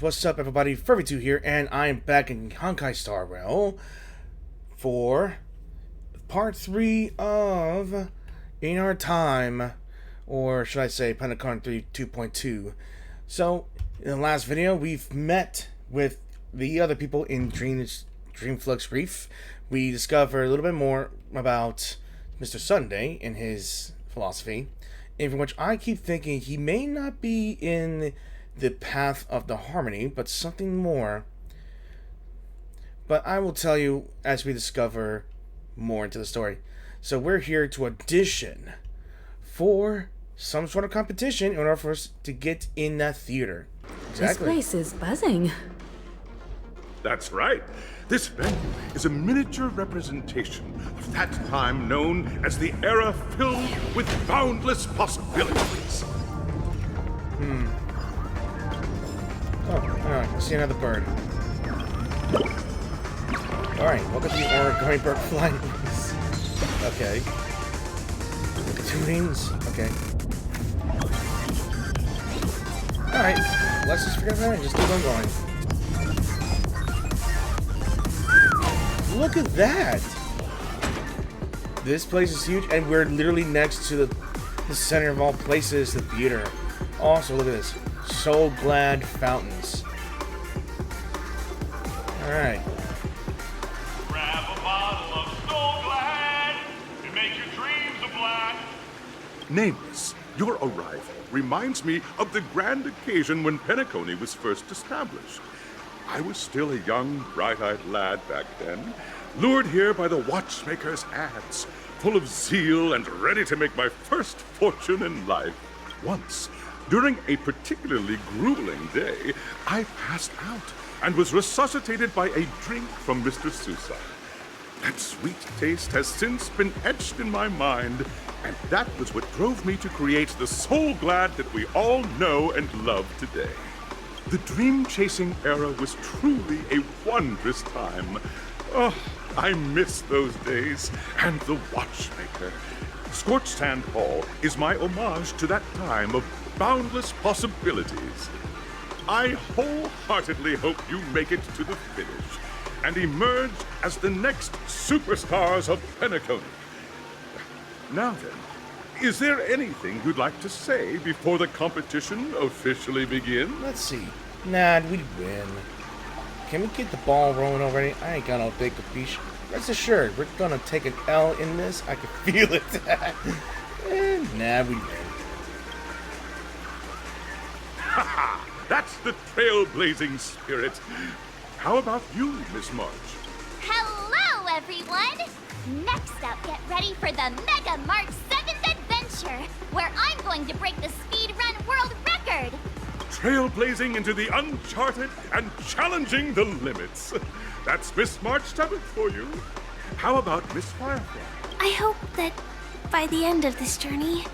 What's up, everybody? Furby2 here, and I'm back in Honkai Star Rail for part 3 of In Our Time, or should I say Penacony 3 2.2. So, in the last video, we've met with the other people in Dreamflux Reef. We discovered a little bit more about Mr. Sunday and his philosophy, in which I keep thinking he may not be in the path of the harmony, but something more. But I will tell you as we discover more into the story. So we're here to audition for some sort of competition in order for us to get in that theater. Exactly. This place is buzzing. That's right. This venue is a miniature representation of that time known as the era filled with boundless possibilities. Oh, alright, I see another bird. Alright, look at the origami bird flying. Okay. Look at 2 wings. Okay. Alright, let's just forget about it and just keep on going. Look at that! This place is huge, and we're literally next to the center of all places, the theater. Also, look at this. So glad fountains. Alright. Grab a bottle of So Glad and make your dreams a blast. Nameless, your arrival reminds me of the grand occasion when Penacony was first established. I was still a young, bright-eyed lad back then, lured here by the watchmaker's ads, full of zeal and ready to make my first fortune in life. Once, during a particularly grueling day, I passed out and was resuscitated by a drink from Mr. Susa. That sweet taste has since been etched in my mind, and that was what drove me to create the Soul Glad that we all know and love today. The dream-chasing era was truly a wondrous time. Oh, I miss those days, and the watchmaker. Scorched Sand Hall is my homage to that time of boundless possibilities. I wholeheartedly hope you make it to the finish and emerge as the next superstars of Penacony. Now then, is there anything you'd like to say before the competition officially begins? Let's see. Nah, we win. Can we get the ball rolling already? I ain't got no big capiche. Rest assured, we're gonna take an L in this. I can feel it. Nah, we win. Haha! That's the trailblazing spirit. How about you, Miss March? Hello, everyone! Next up, get ready for the Mega March 7th Adventure, where I'm going to break the speedrun world record! Trailblazing into the uncharted and challenging the limits. That's Miss March 7th for you. How about Miss Firefly? I hope that by the end of this journey,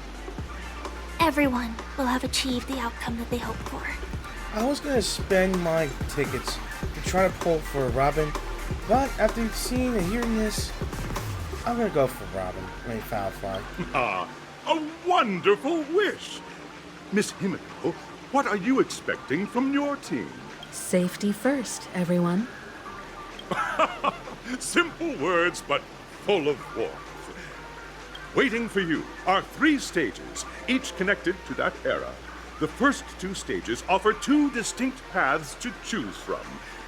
everyone will have achieved the outcome that they hoped for. I was gonna spend my tickets to try to pull for Robin, but after seeing and hearing this, I'm gonna go for Robin. I mean, Firefly. Ah, a wonderful wish. Miss Himiko, what are you expecting from your team? Safety first, everyone. Simple words, but full of warmth. Waiting for you are 3 stages, each connected to that era. The first 2 stages offer 2 distinct paths to choose from,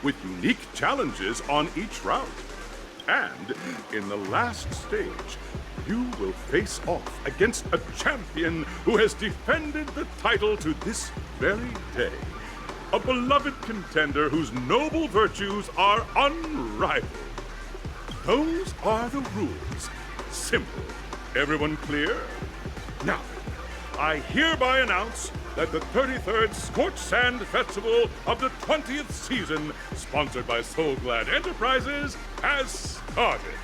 with unique challenges on each route. And in the last stage, you will face off against a champion who has defended the title to this very day. A beloved contender whose noble virtues are unrivaled. Those are the rules. Simple. Everyone clear? Now, I hereby announce that the 33rd Scorched Sand Festival of the 20th season, sponsored by Soul Glad Enterprises, has started.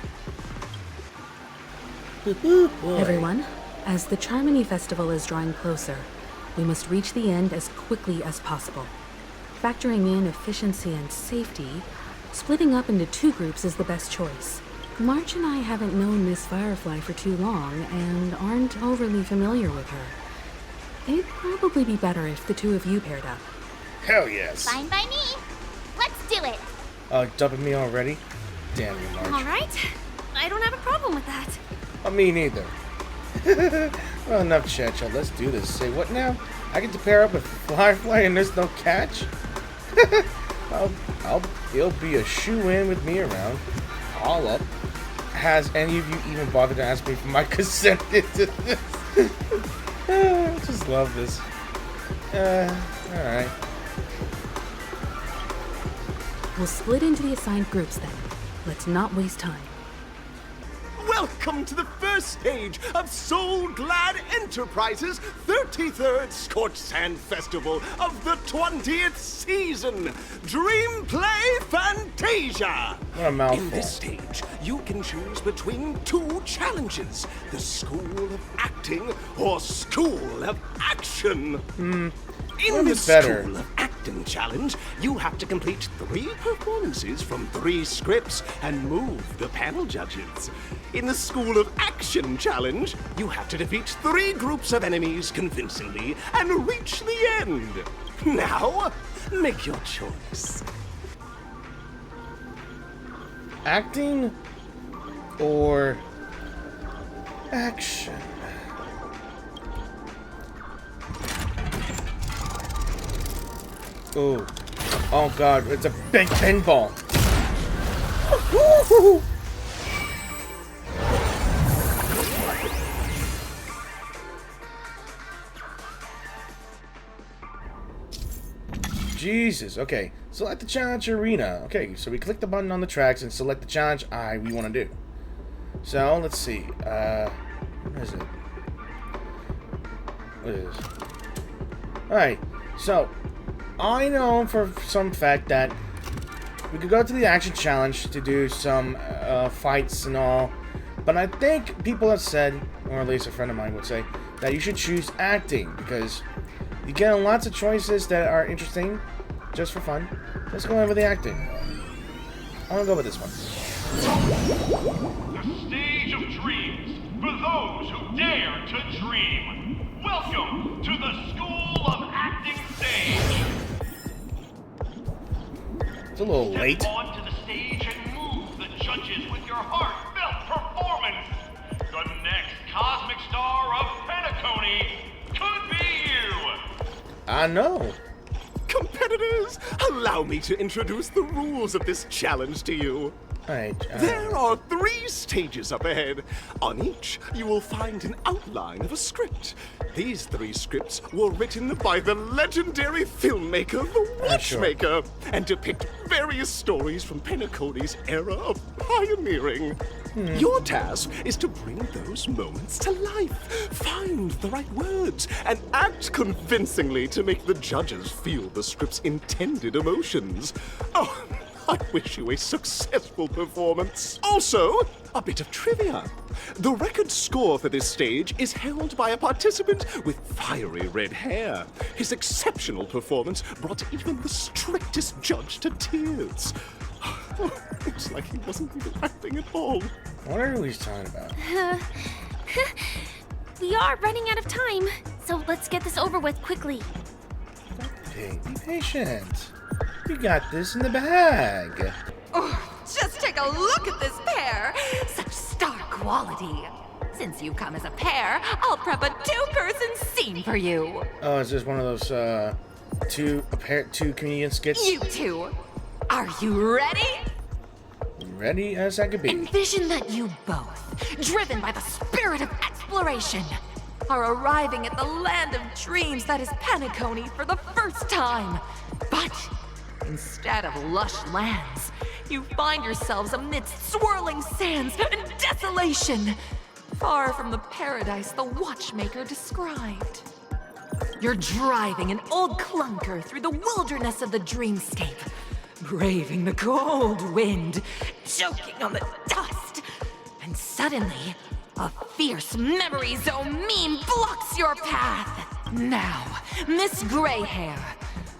Everyone, as the Charmony Festival is drawing closer, we must reach the end as quickly as possible. Factoring in efficiency and safety, splitting up into 2 groups is the best choice. March and I haven't known Miss Firefly for too long and aren't overly familiar with her. It'd probably be better if the 2 of you paired up. Hell yes. Fine by me. Let's do it. Dumping me already? Damn you, March. Alright. I don't have a problem with that. Me neither. Well, enough chat, y'all. Let's do this. Say what now? I get to pair up with Firefly and there's no catch? It'll be a shoe-in with me around. All up. Has any of you even bothered to ask me for my consent into this? I just love this. Alright. We'll split into the assigned groups then. Let's not waste time. Welcome to the first stage of Soul Glad Enterprises' 33rd Scorched Sand Festival of the 20th season, Dreamplay Fantasia! What a mouthful. In this stage, you can choose between two challenges, the School of Acting or School of Action. In the School of Acting challenge, you have to complete 3 performances from 3 scripts and move the panel judges. In the School of Action challenge, you have to defeat 3 groups of enemies convincingly and reach the end. Now, make your choice. Acting or action? Oh. Oh god, it's a big pinball. Woo-hoo-hoo. Jesus, okay. Select the challenge arena. Okay, so we click the button on the tracks and select the challenge we want to do. So, let's see. What is it? What is this? Alright, so I know for some fact that we could go to the action challenge to do some fights and all, but I think people have said, or at least a friend of mine would say, that you should choose acting because you get lots of choices that are interesting just for fun. Let's go over the acting. I want to go with this one. The stage of dreams for those who dare to dream. Welcome to the School of Acting stage. It's a little late. Step onto the stage and move the judges with your heartfelt performance. The next cosmic star of Penacony could be you. I know. Competitors, allow me to introduce the rules of this challenge to you. Alright. There are 3 stages up ahead. On each, you will find an outline of a script. These 3 scripts were written by the legendary filmmaker, the Watchmaker, and depict various stories from Penacony's era of pioneering. Your task is to bring those moments to life, find the right words, and act convincingly to make the judges feel the script's intended emotions. Oh, I wish you a successful performance. Also, a bit of trivia. The record score for this stage is held by a participant with fiery red hair. His exceptional performance brought even the strictest judge to tears. Looks like he wasn't even acting at all. I wonder who he's talking about. We are running out of time, so let's get this over with quickly. Hey, be patient. You got this in the bag. Oh, just take a look at this pair! Such star quality. Since you come as a pair, I'll prep a 2-person scene for you. Oh, is this one of those two comedian skits? You two, are you ready? Ready as I could be. Envision that you both, driven by the spirit of exploration, are arriving at the land of dreams that is Penacony for the first time. But instead of lush lands, you find yourselves amidst swirling sands and desolation, far from the paradise the Watchmaker described. You're driving an old clunker through the wilderness of the dreamscape, braving the cold wind, choking on the dust, and suddenly, a fierce memory zone meme blocks your path. Now, Miss Greyhair,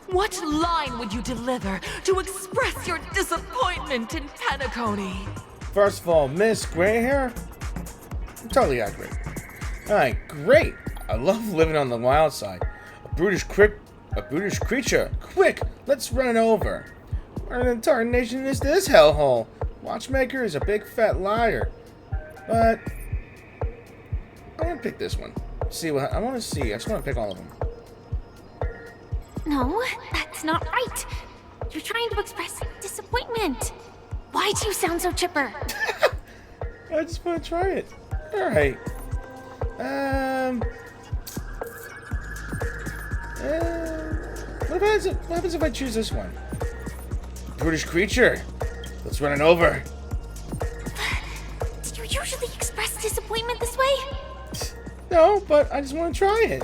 what line would you deliver to express your disappointment in Penacony? First of all, Miss Greyhair, totally accurate. Alright, great. I love living on the wild side. A brutish A brutish creature! Quick, let's run it over! What an entire nation is this hellhole? Watchmaker is a big fat liar. But I'm gonna pick this one. See what I want to see. I just want to pick all of them. No, that's not right. You're trying to express disappointment. Why do you sound so chipper? I just want to try it. All right. What happens if I choose this one? Brutish creature. Let's run it over. Do you usually express disappointment this way? No, but I just want to try it.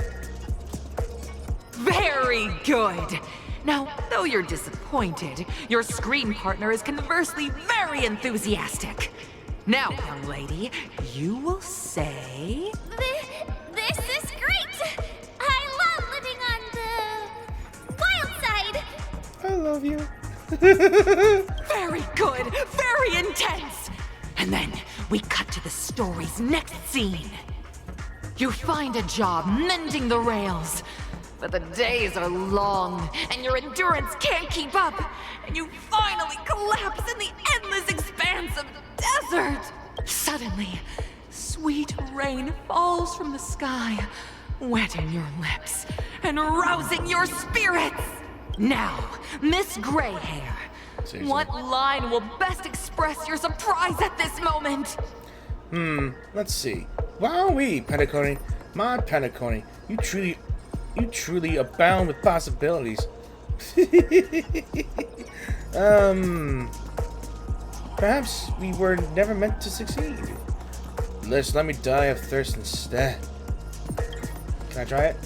Very good. Now, though you're disappointed, your screen partner is conversely very enthusiastic. Now, young lady, you will say... This is great! I love living on the wild side! I love you. Very good, very intense. And then we cut to the story's next scene. You find a job mending the rails, but the days are long and your endurance can't keep up, and you finally collapse in the endless expanse of desert. Suddenly, sweet rain falls from the sky, wetting your lips and rousing your spirits. Now, Miss Greyhair, what line will best express your surprise at this moment? Let's see. Wowee, Penacony. My Penacony. You truly abound with possibilities. Perhaps we were never meant to succeed. Let me die of thirst instead. Can I try it?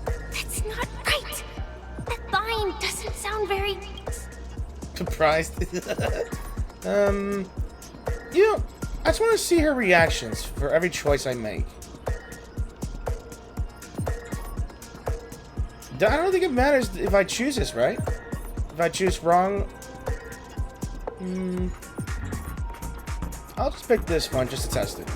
That's not right! That line doesn't sound very... Surprised? You know, I just want to see her reactions for every choice I make. I don't think it matters if I choose this, right? If I choose wrong... I'll just pick this one just to test it.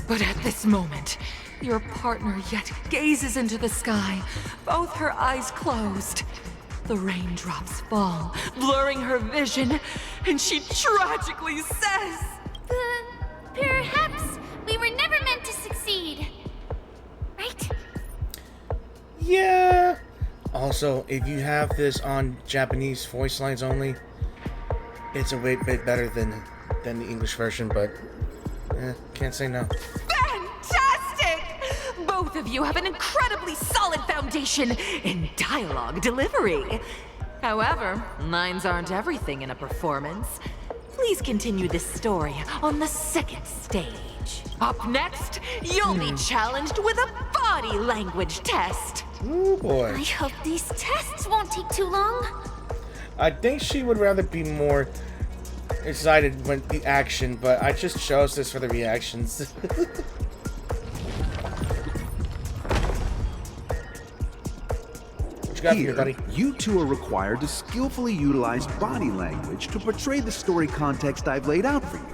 But at this moment, your partner yet gazes into the sky, both her eyes closed. The raindrops fall, blurring her vision, and she tragically says... Perhaps we were never meant to succeed. Right? Yeah. Also, if you have this on Japanese voice lines only, it's a bit better than the English version, but can't say no. Fantastic! Both of you have an incredibly solid foundation in dialogue delivery. However, lines aren't everything in a performance. Please continue this story on the second stage. Up next, you'll be challenged with a body language test. Oh boy. I hope these tests won't take too long. I think she would rather be more excited when the action, but I just chose this for the reactions. What you got for me, buddy? You two are required to skillfully utilize body language to portray the story context I've laid out for you.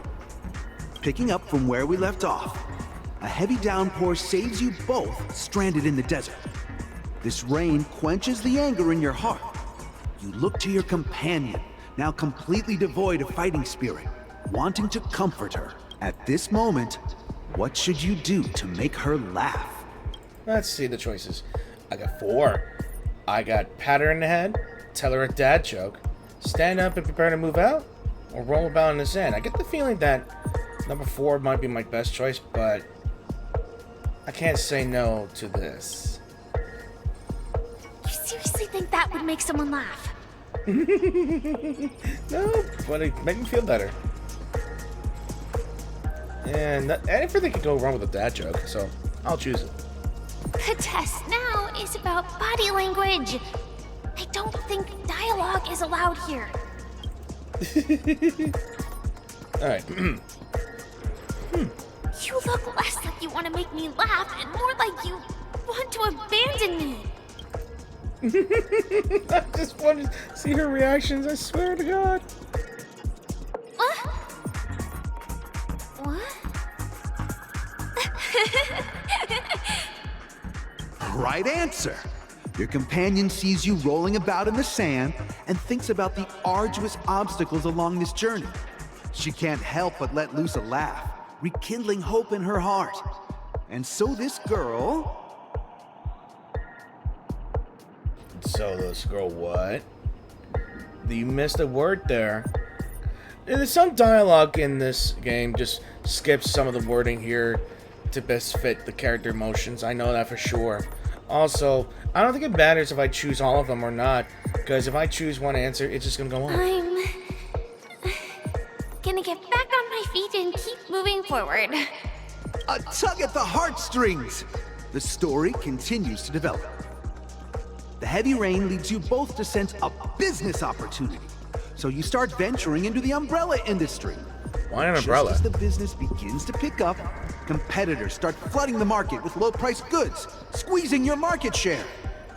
Picking up from where we left off, a heavy downpour saves you both stranded in the desert. This rain quenches the anger in your heart. You look to your companion, now completely devoid of fighting spirit, wanting to comfort her. At this moment, what should you do to make her laugh? Let's see the choices. I got 4. I got pat her in the head, tell her a dad joke, stand up and prepare to move out, or roll about in the sand. I get the feeling that number 4 might be my best choice, but I can't say no to this. You seriously think that would make someone laugh? No, but it made me feel better. And everything could go wrong with a dad joke, so I'll choose it. The test now is about body language. I don't think dialogue is allowed here. Alright. You look less like you want to make me laugh and more like you want to abandon me. I just want to see her reactions, I swear to God. What? What? right answer. Your companion sees you rolling about in the sand and thinks about the arduous obstacles along this journey. She can't help but let loose a laugh, rekindling hope in her heart. And so this girl... So this girl what? You missed a word there. There's some dialogue in this game, just skips some of the wording here to best fit the character emotions. I know that for sure. Also, I don't think it matters if I choose all of them or not, because if I choose one answer, it's just gonna go on. I'm gonna get back on my feet and keep moving forward. A tug at the heartstrings! The story continues to develop. The heavy rain leads you both to sense a business opportunity, so you start venturing into the umbrella industry. Why an umbrella? Just as the business begins to pick up, competitors start flooding the market with low-priced goods, squeezing your market share.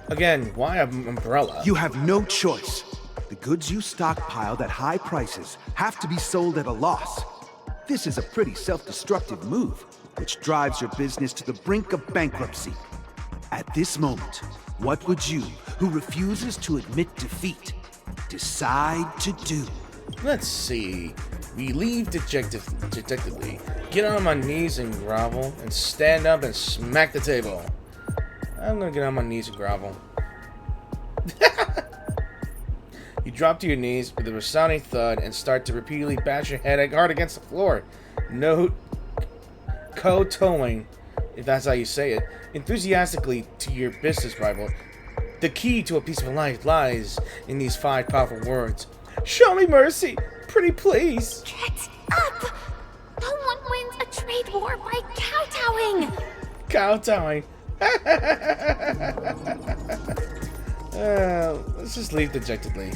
Again, why an umbrella? You have no choice. The goods you stockpiled at high prices have to be sold at a loss. This is a pretty self-destructive move, which drives your business to the brink of bankruptcy. At this moment, what would you, who refuses to admit defeat, decide to do? Let's see. We leave dejectedly, get on my knees and grovel, and stand up and smack the table. I'm gonna get on my knees and grovel. You drop to your knees with a resounding thud and start to repeatedly bash your head hard against the floor. Note, kowtowing, if that's how you say it, enthusiastically to your business rival. The key to a peaceful life lies in these 5 powerful words. Show me mercy, pretty please. Get up! No one wins a trade war by kowtowing! Kowtowing. Let's just leave dejectedly.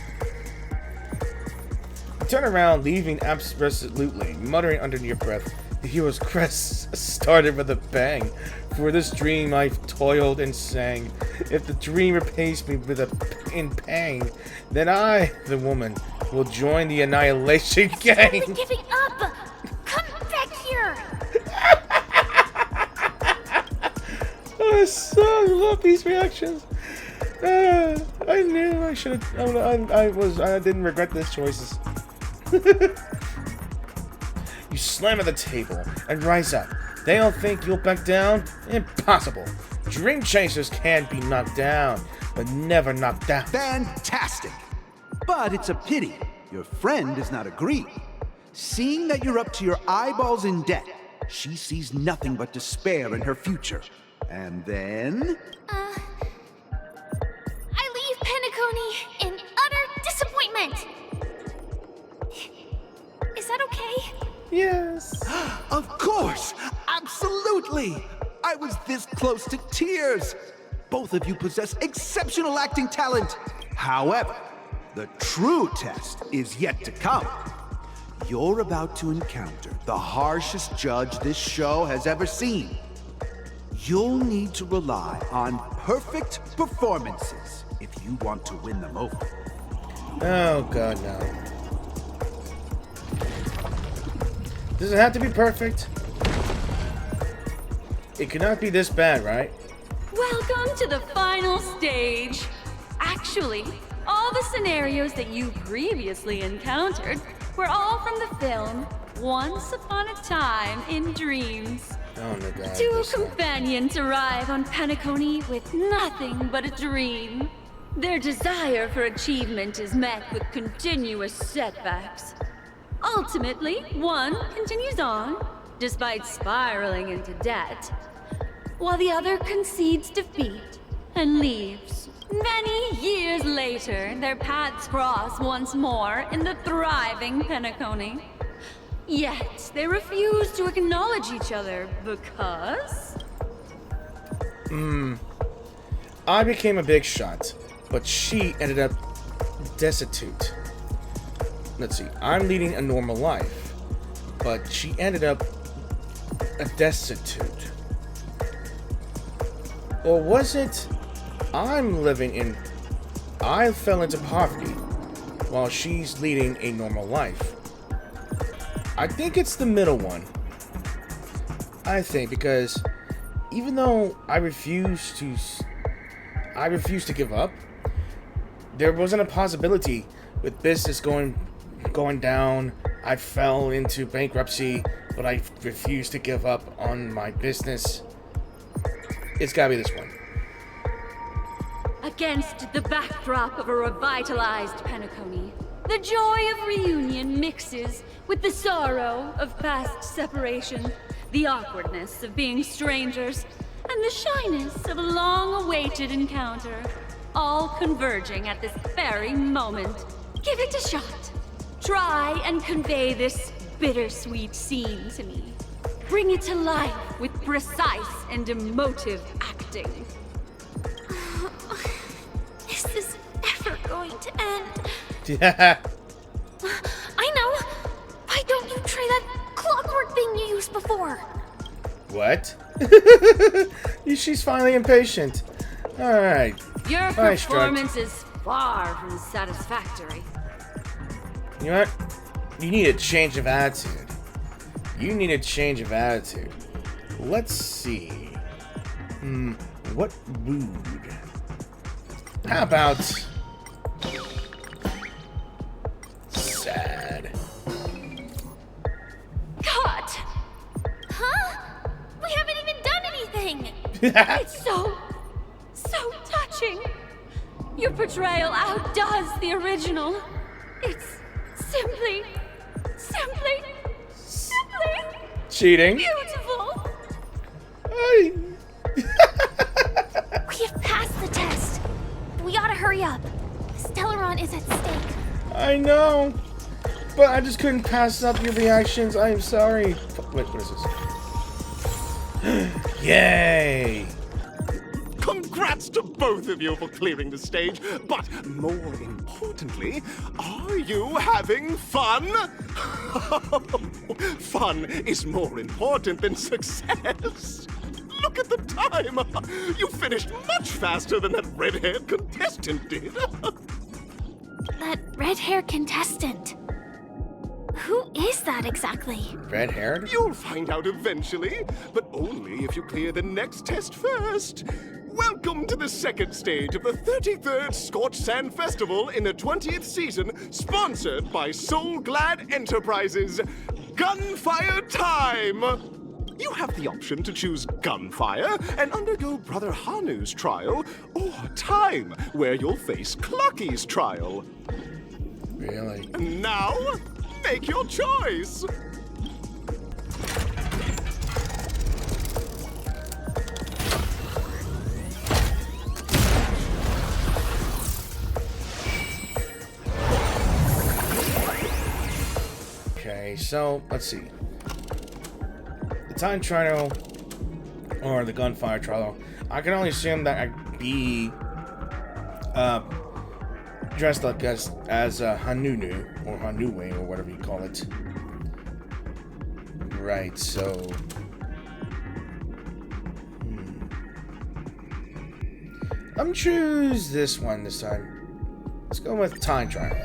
You turn around, leaving absolutely, muttering under your breath. The hero's crest started with a bang. For this dream I've toiled and sang. If the dream repays me with a pang, then I, the woman, will join the annihilation gang. I'm giving up! Come back here! I love these reactions. I knew I should have. I didn't regret these choices. You slam at the table and rise up. They don't think you'll back down? Impossible. Dream chasers can be knocked down, but never knocked down. Fantastic! But it's a pity your friend does not agree. Seeing that you're up to your eyeballs in debt, she sees nothing but despair in her future. And then... I leave Penacony in utter disappointment! Is that okay? Yes. Of course! Absolutely! I was this close to tears! Both of you possess exceptional acting talent! However, the true test is yet to come. You're about to encounter the harshest judge this show has ever seen. You'll need to rely on perfect performances if you want to win them over. Oh god, no. Does it have to be perfect? It cannot be this bad, right? Welcome to the final stage. Actually, all the scenarios that you previously encountered were all from the film Once Upon a Time in Dreams. Oh my god. Two companions arrive on Penacony with nothing but a dream. Their desire for achievement is met with continuous setbacks. Ultimately, one continues on, despite spiraling into debt, while the other concedes defeat and leaves. Many years later, their paths cross once more in the thriving Penacony. Yet, they refuse to acknowledge each other because... I became a big shot, but she ended up destitute. Let's see, I'm leading a normal life, but she ended up a destitute. Or was it I fell into poverty while she's leading a normal life? I think it's the middle one. I think because even though I refuse to I refuse to give up. There wasn't a possibility with business going down. I fell into bankruptcy, but I refused to give up on my business. It's gotta be this one. Against the backdrop of a revitalized Penacony, the joy of reunion mixes with the sorrow of past separation, the awkwardness of being strangers, and the shyness of a long-awaited encounter, all converging at this very moment. Give it a shot. Try and convey this bittersweet scene to me. Bring it to life with precise and emotive acting. Is this ever going to end? Yeah. I know! Why don't you try that clockwork thing you used before? What? She's finally impatient. Alright. Your Nice, performance is far from satisfactory. You know what? You need a change of attitude. You need a change of attitude. Let's see. What mood? How about sad? God! Huh? We haven't even done anything! It's so touching. Your portrayal outdoes the original. It's simply Cheating. beautiful. Hey. We have passed the test. We ought to hurry up. Stelleron is at stake. I know, but I just couldn't pass up your reactions. I am sorry. Wait, what is this? Yay! Congrats to both of you for clearing the stage, but more importantly, are you having fun? Fun is more important than success. Look at the time! You finished much faster than that red-haired contestant did. That red-haired contestant. Who is that exactly? Red-haired? You'll find out eventually, but only if you clear the next test first. Welcome to the second stage of the 33rd Scorched Sand Festival in the 20th season, sponsored by Soul Glad Enterprises. Gunfire time! You have the option to choose Gunfire and undergo Brother Hanu's trial, or Time, where you'll face Clocky's trial. Really? Now, make your choice! Okay, so let's see. The time trial or the gunfire trial. I can only assume that I'd be dressed up as Hanunu or Hanue or whatever you call it. Right, so I'm gonna choose this one this time. Let's go with time trial.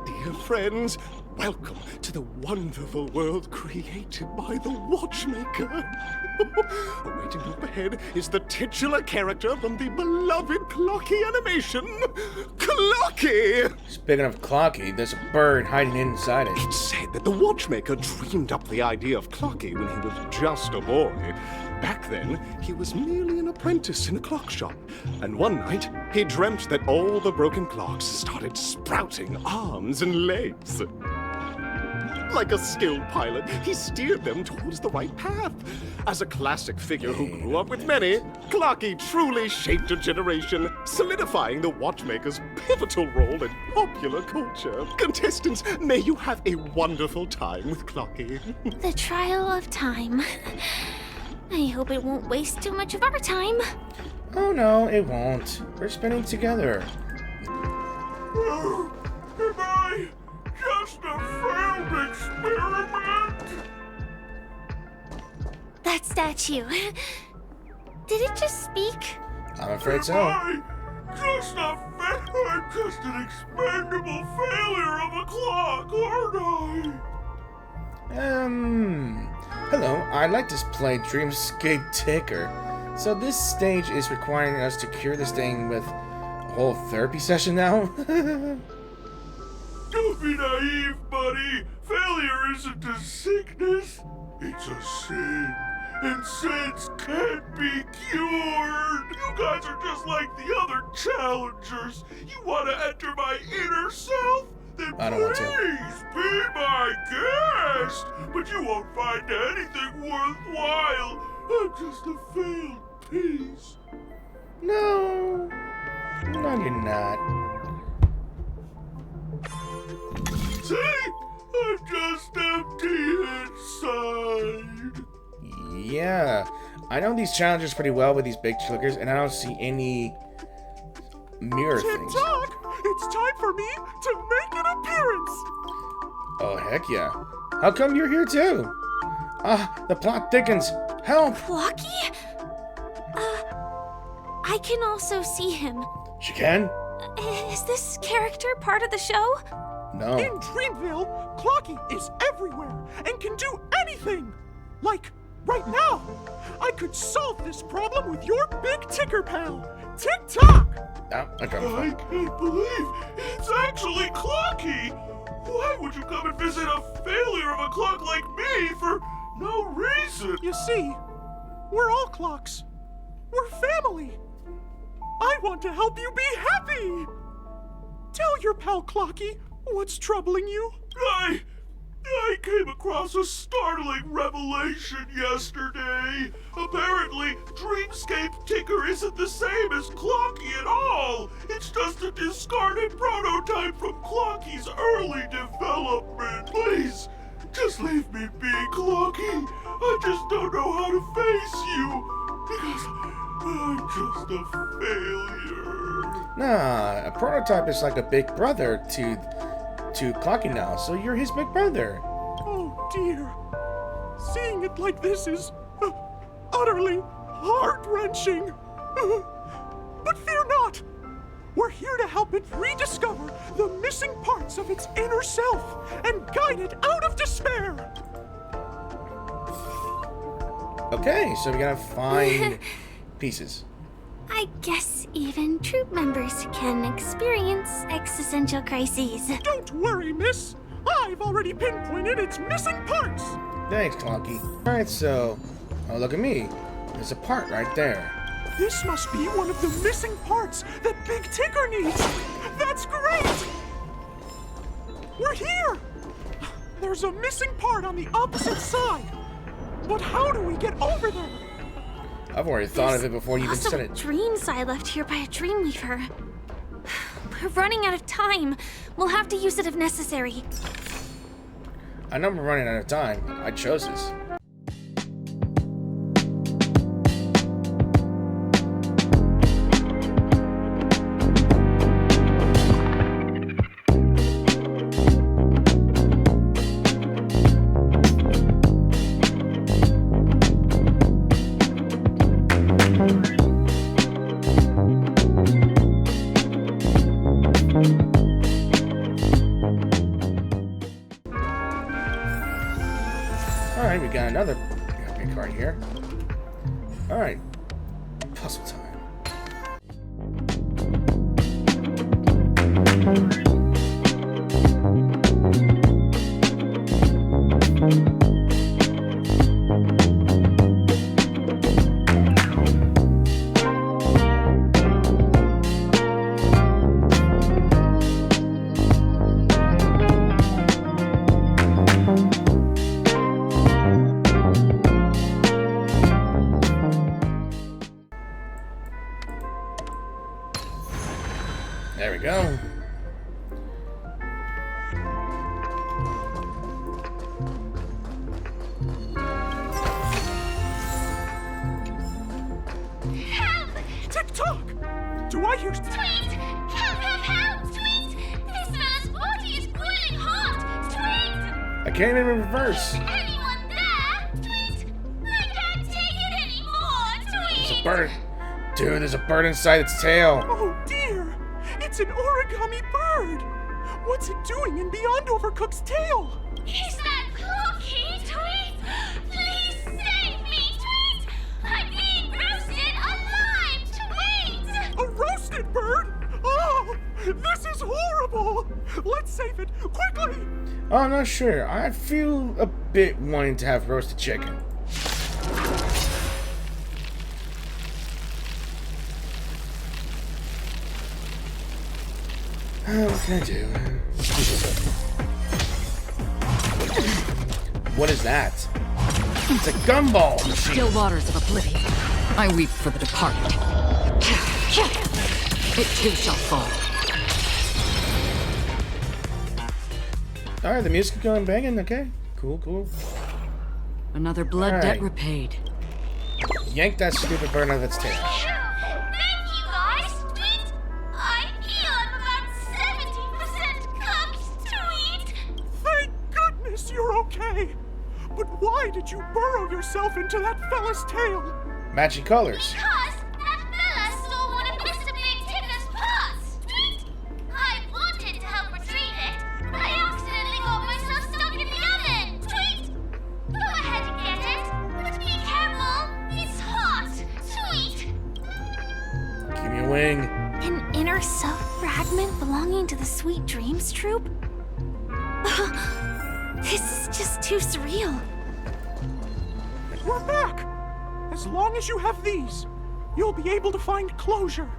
Dear friends, welcome to the wonderful world created by the Watchmaker. Awaiting up ahead is the titular character from the beloved Clocky animation, Clocky! Speaking of Clocky, there's a bird hiding inside it. It's said that the Watchmaker dreamed up the idea of Clocky when he was just a boy. Back then, he was merely an apprentice in a clock shop, and one night, he dreamt that all the broken clocks started sprouting arms and legs. Like a skilled pilot, he steered them towards the right path. As a classic figure who grew up with many, Clocky truly shaped a generation, solidifying the Watchmaker's pivotal role in popular culture. Contestants, may you have a wonderful time with Clocky. The trial of time. I hope it won't waste too much of our time. Oh no, it won't. We're spinning together. Am I just a failed experiment? That statue. Did it just speak? I'm afraid so. Am I That's not fair. I'm just an expendable failure of a clock, aren't I? Hello, I'd like to play Dreamscape Ticker. So this stage is requiring us to cure this thing with a whole therapy session now? Don't be naive, buddy. Failure isn't a sickness. It's a sin. And sins can't be cured. You guys are just like the other challengers. You want to enter my inner self? Then I don't want to. please be my guest. But you won't find anything worthwhile. I'm just a failed piece. No. No, you're not. See? I'm just empty inside. Yeah. I know these challengers pretty well with these big clickers, and I don't see any mirror things. Tick-tock! It's time for me to make an appearance! Oh, heck yeah. How come you're here too? The plot thickens. Help! Clocky? I can also see him. She can? Is this character part of the show? No. In Dreamville, Clocky is everywhere and can do anything! Like, right now, I could solve this problem with your big ticker pal, Tick-tock! Oh, I dropped my I phone. can't believe it's actually Clocky! Why would you come and visit a failure of a clock like me for no reason? You see, we're all clocks. We're family. I want to help you be happy! Tell your pal Clocky what's troubling you. I came across a startling revelation yesterday. Apparently, Dreamscape Ticker isn't the same as Clocky at all. It's just a discarded prototype from Clocky's early development. Please, just leave me be, Clocky. I just don't know how to face you because I'm just a failure. Nah, a prototype is like a big brother to Clocky now, so you're his big brother. Oh dear. Seeing it like this is utterly heart-wrenching. But fear not. We're here to help it rediscover the missing parts of its inner self and guide it out of despair. Okay, so we gotta find pieces. I guess even troop members can experience existential crises. Don't worry, miss. I've already pinpointed its missing parts. Thanks, Clocky. Alright, so, oh, look at me. There's a part right there. This must be one of the missing parts that Big Ticker needs. That's great! We're here! There's a missing part on the opposite side. But how do we get over there? I've already thought of it before you even said it. Dreams I left here by a Dreamweaver. We're running out of time. We'll have to use it if necessary. I know we're running out of time. I chose this. Alright, we got another big card here. Alright. Puzzle time. There we go. Tick-tock! Do I hear... Tweet! Help! Tweet! This man's body is boiling hot! Tweet! I can't even reverse. Anyone there? Tweet! I can't take it anymore! Tweet! There's a bird. Dude, there's a bird inside its tail. Oh dear! It's an origami bird! What's it doing in Beyond Overcooked's tail? Is that Cookie, Tweet? Please save me, Tweet! I'm being roasted alive, Tweet! A roasted bird? Oh, this is horrible! Let's save it, quickly! Oh, I'm not sure. I feel a bit wanting to have roasted chicken. What can I do? What is that? It's a gumball machine. Still waters of oblivion. I weep for the departed. It too shall fall. Alright, the music is going banging. Okay. Cool, cool. Another blood debt repaid. Yank that stupid bird out of its tail. Thank you, guys, Tweet! I feel I'm about 70% cooked, Tweet! Thank goodness you're okay! But why did you burrow yourself into that fella's tail? Matching colors. Because that fella stole one of Mr. Big Ticker's pots, Tweet! I wanted to help retrieve it, but I accidentally got myself stuck in the oven, Tweet! Go ahead and get it, but be careful, it's hot, Tweet! Give me a wing. An inner self fragment belonging to the Sweet Dreams troupe? This is just too surreal. We're back! As long as you have these, you'll be able to find closure.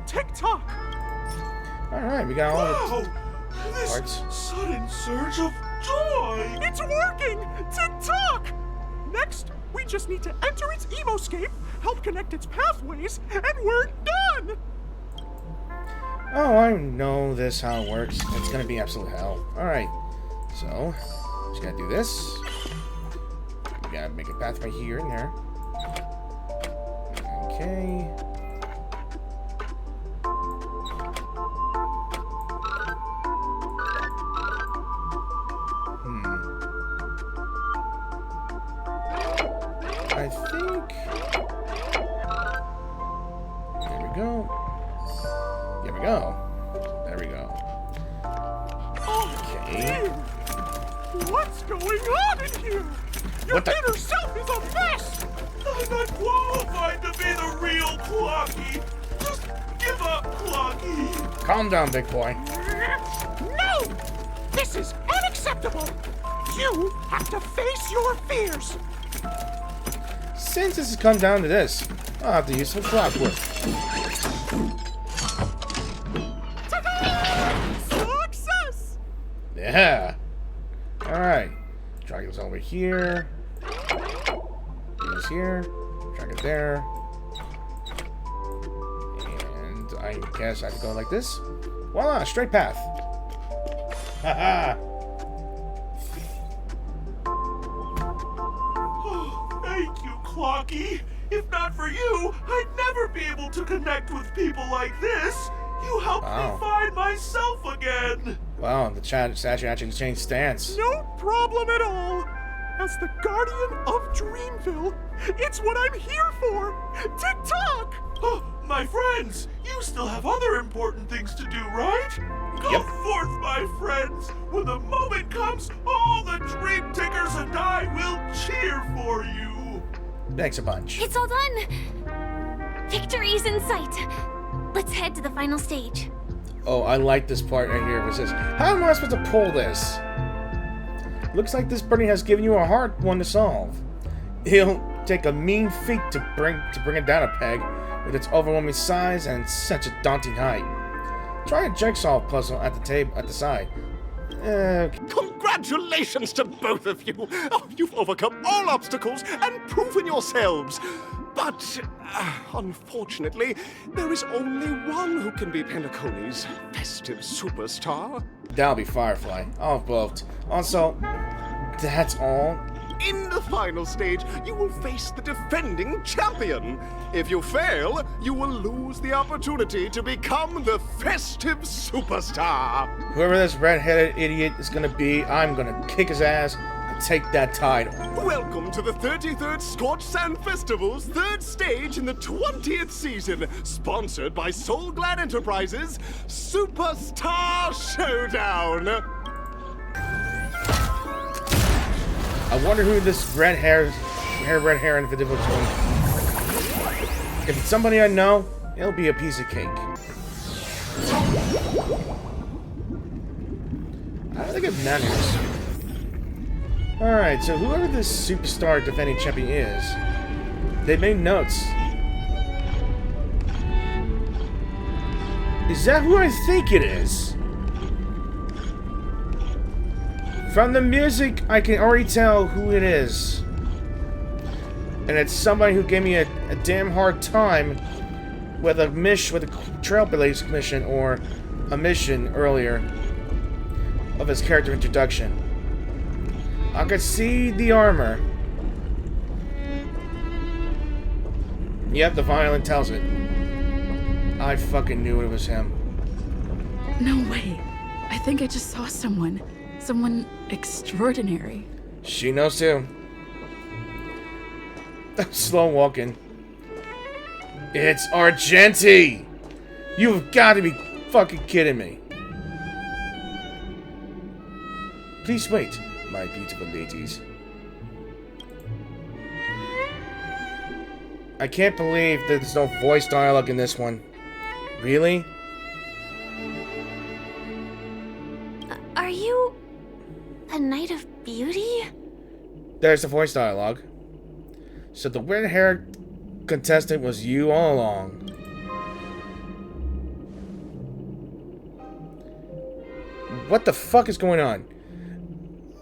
Tick-tock! Alright, we got all the This parts. sudden surge of joy! It's working! Tick-tock! Next, we just need to enter its emoscape, help connect its pathways, and we're done! Oh, I know this, how it works. It's gonna be absolute hell. Alright. So, just gotta do this. We gotta make a path right here and there. Okay. I think... There we go. There we go. There we go. Okay. What's going on in here? Your What the- inner self is a mess! I'm not qualified to be the real Clocky! Just give up, Clocky! Calm down, big boy. No! This is unacceptable! You have to face your fears! Since this has come down to this, I'll have to use some clockwork. Success! Yeah. Alright. Drag this over here. Do this here. Drag it there. And I guess I have to go like this. Voila, straight path. Haha. Thank you, Clocky! If not for you, I'd never be able to connect with people like this! You helped Wow. me find myself again! Wow, the statue actually changed stance. No problem at all! As the guardian of Dreamville, it's what I'm here for! Tick-tock! Oh, my friends, you still have other important things to do, right? Go Yep. forth, my friends! When the moment comes, all the Dream Tickers and I will cheer for you! Thanks a bunch. It's all done. Victory's in sight. Let's head to the final stage. Oh, I like this part right here. It says, how am I supposed to pull this? Looks like this birdie has given you a hard one to solve. It'll take a mean feat to bring it down a peg with its overwhelming size and such a daunting height. Try a jigsaw puzzle at the side. Congratulations to both of you! Oh, you've overcome all obstacles and proven yourselves! But, unfortunately, there is only one who can be Penacony's festive superstar. That'll be Firefly. Oh, both. Also, that's all. In the final stage, you will face the defending champion. If you fail, you will lose the opportunity to become the festive superstar. Whoever this red-headed idiot is gonna be, I'm gonna kick his ass and take that title. Welcome to the 33rd Scorched Sand Festival's 3rd stage in the 20th season, sponsored by Soul Glad Enterprises, Superstar Showdown. I wonder who this red hair individual is. If it's somebody I know, it'll be a piece of cake. I don't think I've manners. Alright, so whoever this superstar defending champion is, they made notes. Is that who I think it is? From the music, I can already tell who it is. And it's somebody who gave me a damn hard time with a Trailblazer mission or a mission earlier of his character introduction. I could see the armor. Yep, the violin tells it. I fucking knew it was him. No way. I think I just saw someone. Someone extraordinary. She knows too. Slow walking. It's Argenti! You've got to be fucking kidding me. Please wait, my beautiful ladies. I can't believe there's no voice dialogue in this one. Really? Are you a Knight of Beauty? There's the voice dialogue. So the red-haired contestant was you all along. What the fuck is going on?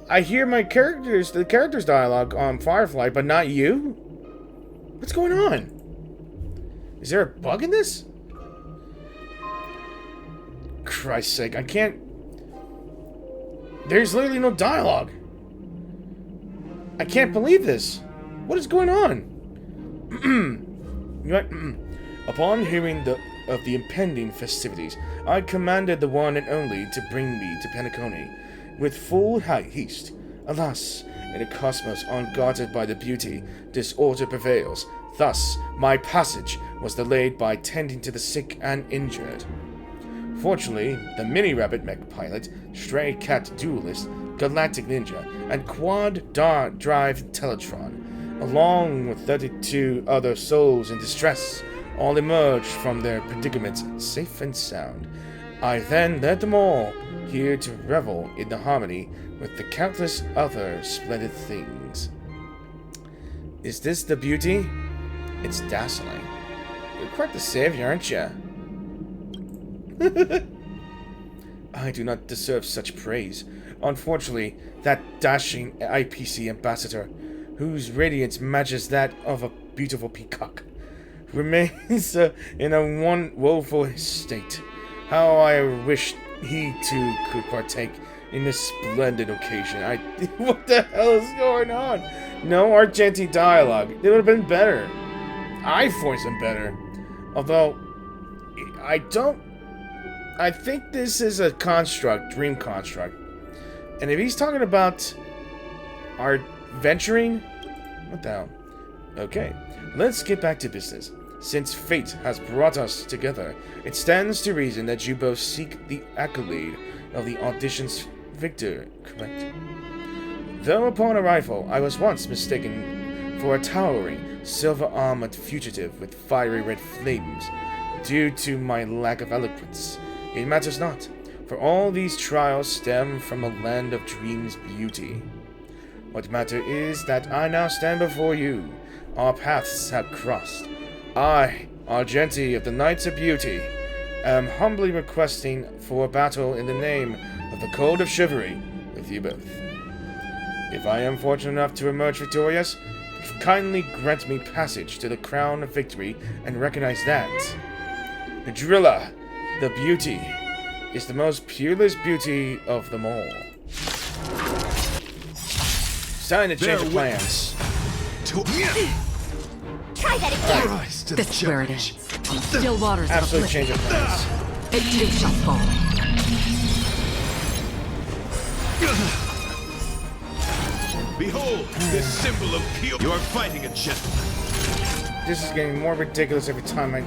I hear the character's dialogue on Firefly, but not you? What's going on? Is there a bug in this? Christ's sake, I can't... There's literally no dialogue. I can't believe this. What is going on? Upon hearing of the impending festivities, I commanded the one and only to bring me to Penacony with full haste. Alas, in a cosmos unguarded by the beauty, disorder prevails. Thus, my passage was delayed by tending to the sick and injured. Fortunately, the mini-rabbit mech pilot, stray cat duelist, galactic ninja, and quad-drive Stelleron, along with 32 other souls in distress, all emerged from their predicament safe and sound. I then led them all here to revel in the harmony with the countless other splendid things. Is this the beauty? It's dazzling. You're quite the savior, aren't you? I do not deserve such praise. Unfortunately, that dashing IPC ambassador, whose radiance matches that of a beautiful peacock, remains in a woeful state. How I wish he too could partake in this splendid occasion. What the hell is going on? No Argenti dialogue. It would have been better. I voiced him better. Although, I think this is a construct, dream construct. And if he's talking about our venturing, what the hell? Okay, let's get back to business. Since fate has brought us together, it stands to reason that you both seek the accolade of the audition's victor, correct? Though upon arrival, I was once mistaken for a towering, silver-armored fugitive with fiery red flames. Due to my lack of eloquence, it matters not, for all these trials stem from a land of dreams beauty. What matter is that I now stand before you. Our paths have crossed. I, Argenti of the Knights of Beauty, am humbly requesting for a battle in the name of the Code of Chivalry with you both. If I am fortunate enough to emerge victorious, kindly grant me passage to the crown of victory and recognize that Drilla, the beauty, is the most peerless beauty of them all. It's time to change the plans. Try that again! That's where it is. Still waters of Absolute change of plans. It too shall fall. Behold, this symbol of pure. You are fighting a gentleman. This is getting more ridiculous every time I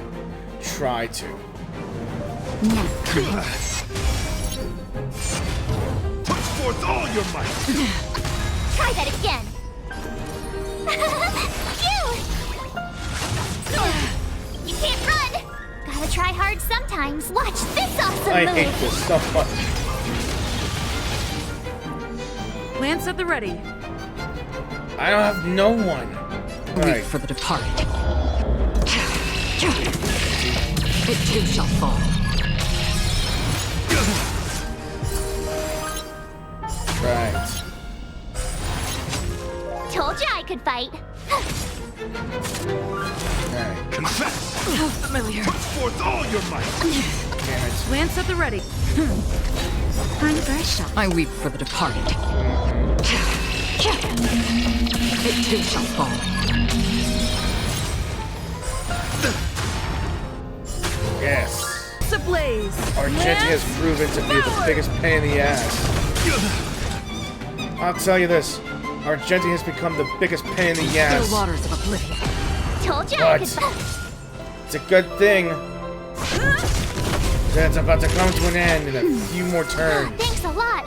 try to. Put forth all your might. Try that again. Phew! You can't run. Gotta try hard sometimes. Watch this awesome I move. hate this so much. Lance at the ready. I don't have no one. Alright. For the departed. It too shall fall. Right. Told you I could fight. Alright. Confess. How familiar. Put forth all your might. Damn it. Lance at the ready. Converse. I weep for the departed. It too shall fall. Yes. Ablaze. Argenti has proven to be the biggest pain in the ass. I'll tell you this. Argenti has become the biggest pain in the ass. Still waters of oblivion. Told you I But could fight. it's a good thing that it's about to come to an end in a few more turns. Thanks a lot.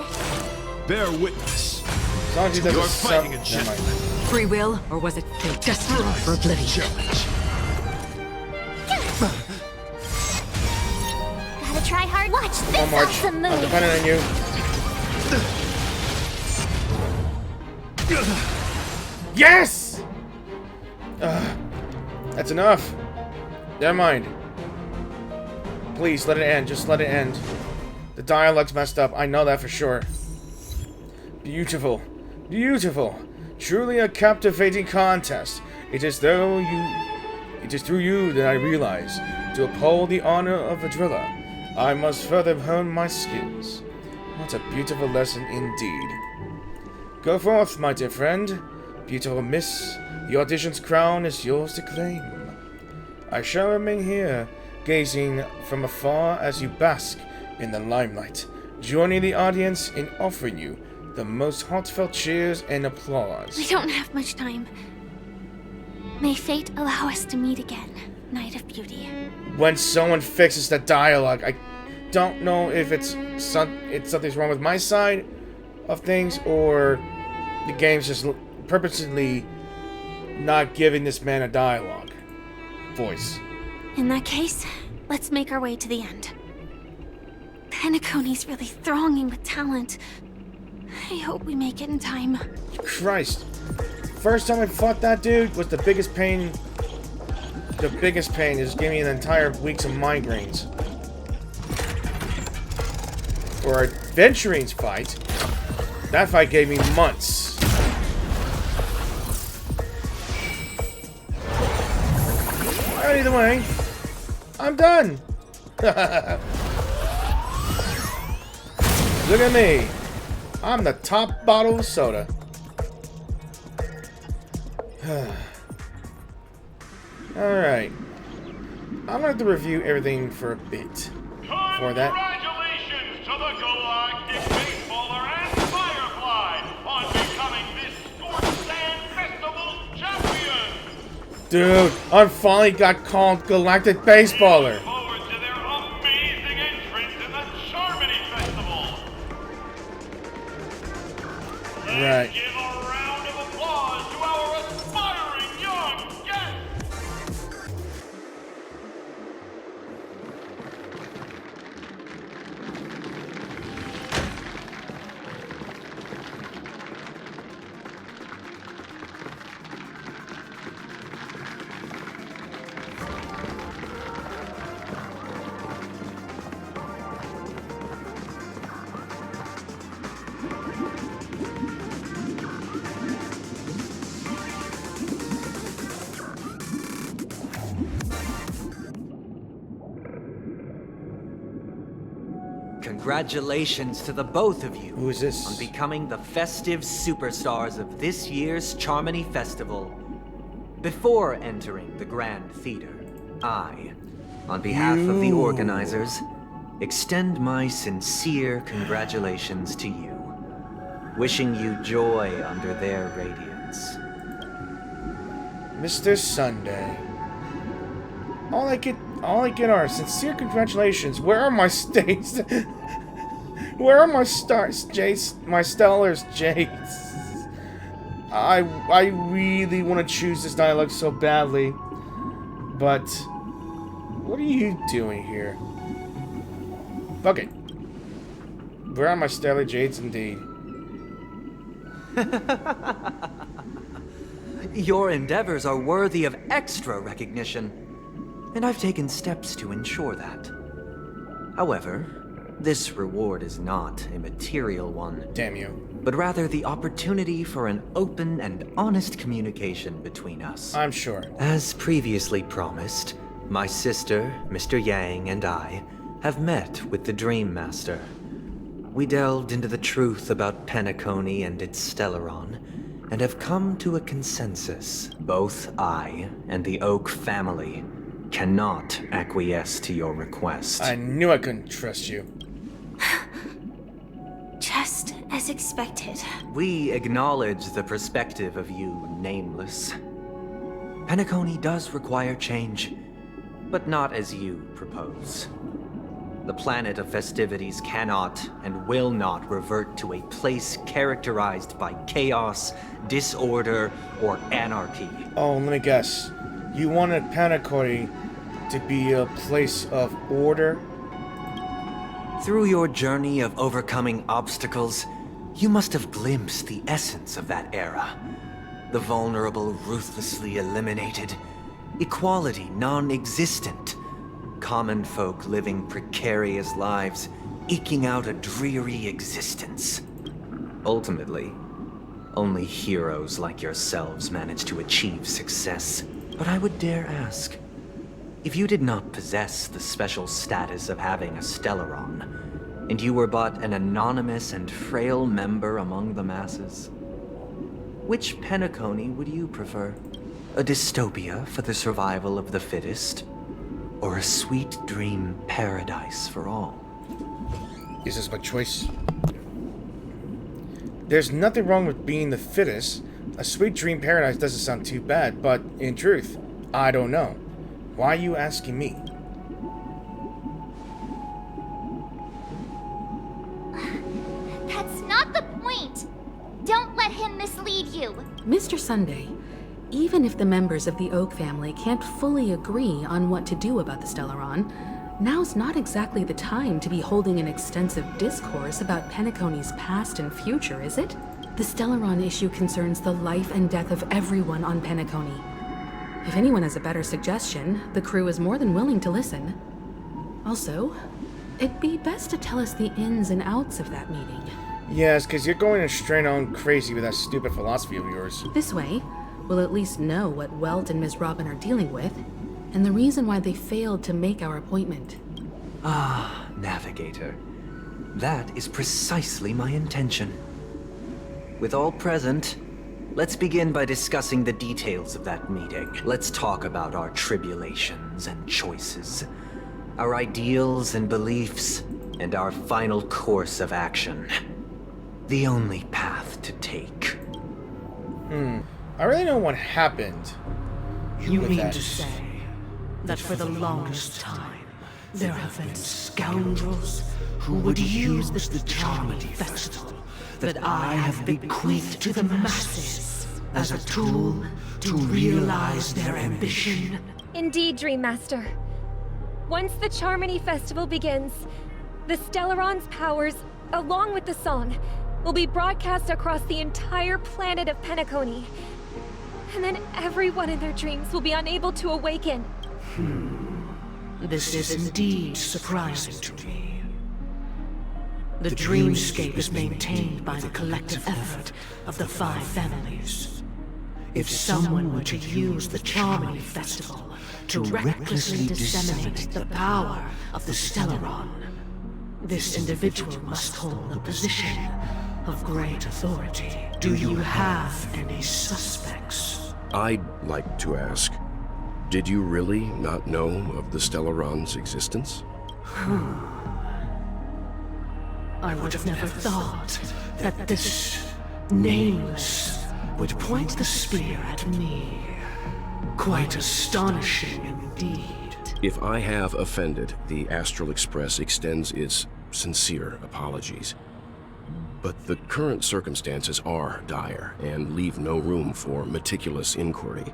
Bear witness. As long as he doesn't You're fighting a Never gentleman. mind. Free will, or was it fate destined for oblivion? Challenge. Gotta try hard. Watch this One march. awesome I'm move. dependent on you. Yes! That's enough. Never mind. Please, let it end. Just let it end. The dialogue's messed up. I know that for sure. Beautiful. Beautiful. Truly a captivating contest. It is through you that I realize, to uphold the honor of a driller, I must further hone my skills. What a beautiful lesson indeed. Go forth, my dear friend. Beautiful miss, the audition's crown is yours to claim. I shall remain here, gazing from afar as you bask in the limelight, joining the audience in offering you the most heartfelt cheers and applause. We don't have much time. May fate allow us to meet again, Night of Beauty. When someone fixes the dialogue, I don't know if something's wrong with my side of things, or the game's just purposely not giving this man a dialogue voice. In that case, let's make our way to the end. Penacony's really thronging with talent. I hope we make it in time. Christ. First time I fought that dude was the biggest pain. The biggest pain is giving me an entire weeks of migraines. For our Venturing's fight, that fight gave me months. Alright, either way, I'm done. Look at me. I'm the top bottle of soda. Alright. I'm gonna have to review everything for a bit. For that. Congratulations to the Galactic Baseballer and Firefly on becoming this Scorched Sand Festival's champion! Dude, I finally got called Galactic Baseballer. Forward to their amazing entrance in the Charmony Festival! Right. Give a round of applause to our aspiring young guest! Congratulations to the both of you. Who is this? On becoming the festive superstars of this year's Charmony Festival. Before entering the Grand Theater, I, on behalf of the organizers, extend my sincere congratulations to you. wishing you joy under their radiance. Mr. Sunday. All I get are sincere congratulations. Where are my states? Where are my stars, Jace? My stellars, Jace. I really want to choose this dialogue so badly, but what are you doing here? Fuck it. Where are my stellar jades, indeed? Your endeavors are worthy of extra recognition, and I've taken steps to ensure that. However, this reward is not a material one. Damn you. But rather the opportunity for an open and honest communication between us. I'm sure. As previously promised, my sister, Mr. Yang, and I have met with the Dreammaster. We delved into the truth about Penacony and its Stelleron, and have come to a consensus. Both I and the Oak family cannot acquiesce to your request. I knew I couldn't trust you. Just as expected. We acknowledge the perspective of you, Nameless. Penacony does require change, but not as you propose. The planet of festivities cannot and will not revert to a place characterized by chaos, disorder, or anarchy. Oh, let me guess. You wanted Penacony to be a place of order? Through your journey of overcoming obstacles, you must have glimpsed the essence of that era. The vulnerable ruthlessly eliminated, equality non-existent, common folk living precarious lives, eking out a dreary existence. Ultimately, only heroes like yourselves manage to achieve success. But I would dare ask, if you did not possess the special status of having a Stelleron, and you were but an anonymous and frail member among the masses, which Penacony would you prefer? A dystopia for the survival of the fittest? Or a sweet dream paradise for all? Is this my choice? There's nothing wrong with being the fittest. A sweet dream paradise doesn't sound too bad, but in truth, I don't know. Why are you asking me? That's not the point. Don't let him mislead you. Mr. Sunday, even if the members of the Oak family can't fully agree on what to do about the Stelleron, now's not exactly the time to be holding an extensive discourse about Penacony's past and future, is it? The Stelleron issue concerns the life and death of everyone on Penacony. If anyone has a better suggestion, the crew is more than willing to listen. Also, it'd be best to tell us the ins and outs of that meeting. Yes, because you're going to strain on crazy with that stupid philosophy of yours. This way, we'll at least know what Welt and Miss Robin are dealing with, and the reason why they failed to make our appointment. Ah, Navigator. That is precisely my intention. With all present, let's begin by discussing the details of that meeting. Let's talk about our tribulations and choices, our ideals and beliefs, and our final course of action. The only path to take. I really know what happened. You with mean that. to say that for the longest time, there have been scoundrels who would use this Charmony Festival that I have bequeathed to the masses as a tool to realize their ambition? Indeed, Dreammaster. Once the Charmony Festival begins, the Stelleron's powers, along with the song, will be broadcast across the entire planet of Penacony. And then everyone in their dreams will be unable to awaken. This is indeed surprising to me. The dreamscape is maintained by the collective effort of the 5 families. If someone were to use the Charmony Festival to recklessly disseminate the power of the Stelleron, this individual must hold a position of great authority. Do you have any suspects? I'd like to ask, did you really not know of the Stelleron's existence? I would have never thought that this Nameless would point the spear at me. Quite astonishing indeed. If I have offended, the Astral Express extends its sincere apologies. But the current circumstances are dire and leave no room for meticulous inquiry.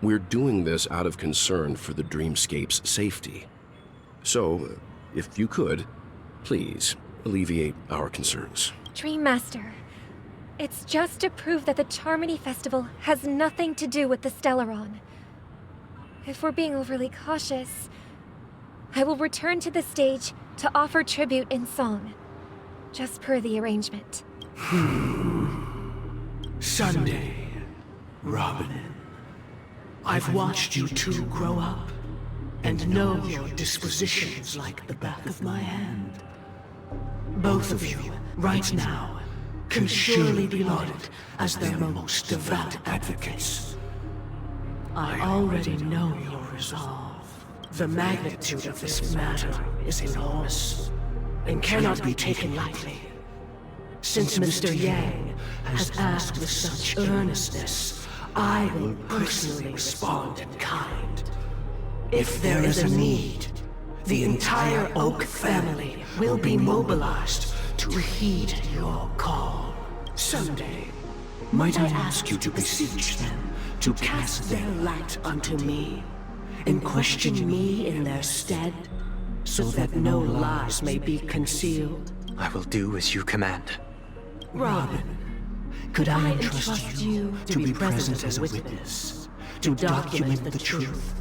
We're doing this out of concern for the Dreamscape's safety. So, if you could, please alleviate our concerns. Dreammaster, it's just to prove that the Charmony Festival has nothing to do with the Stelleron. If we're being overly cautious, I will return to the stage to offer tribute in song, just per the arrangement. Sunday, Robin. I've watched you two grow up, and know your dispositions like the back of my hand. Both of you, right now, can surely be lauded as their most devout advocates. I already know your resolve. The magnitude of this matter is enormous, and cannot be taken lightly. Since Mr. Yang has asked with such earnestness, I will personally respond in kind. If there is a need, the entire Oak family will be mobilized to heed your call. Someday, might I ask you to beseech them to cast their light unto me, and question me in their stead, so that no lies may be concealed? I will do as you command. Robin, could I entrust you to be present as a witness, to document the truth,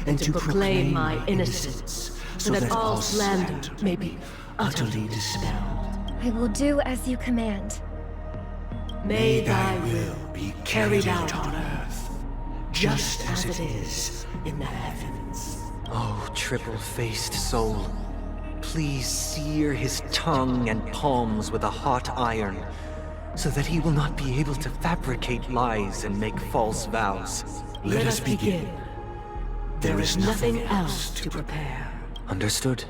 and to proclaim my innocence, so that all slander may be utterly dispelled? I will do as you command. May thy will be carried out on earth, just as it is in the heavens. Oh, triple-faced soul, please sear his tongue and palms with a hot iron, so that he will not be able to fabricate lies and make false vows. Let us begin. There is nothing else to prepare. Understood.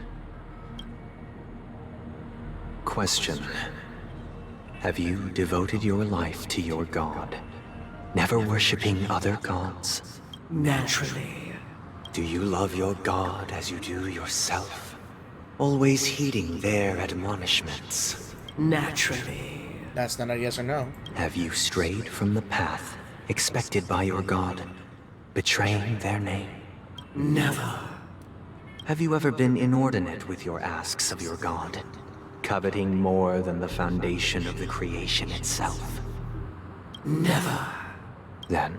Question. Have you devoted your life to your god, never worshipping other gods? Naturally. Do you love your god as you do yourself, always heeding their admonishments? Naturally. That's not a yes or no. Have you strayed from the path expected by your god, betraying their name? Never. Have you ever been inordinate with your asks of your god, coveting more than the foundation of the creation itself? Never. Then,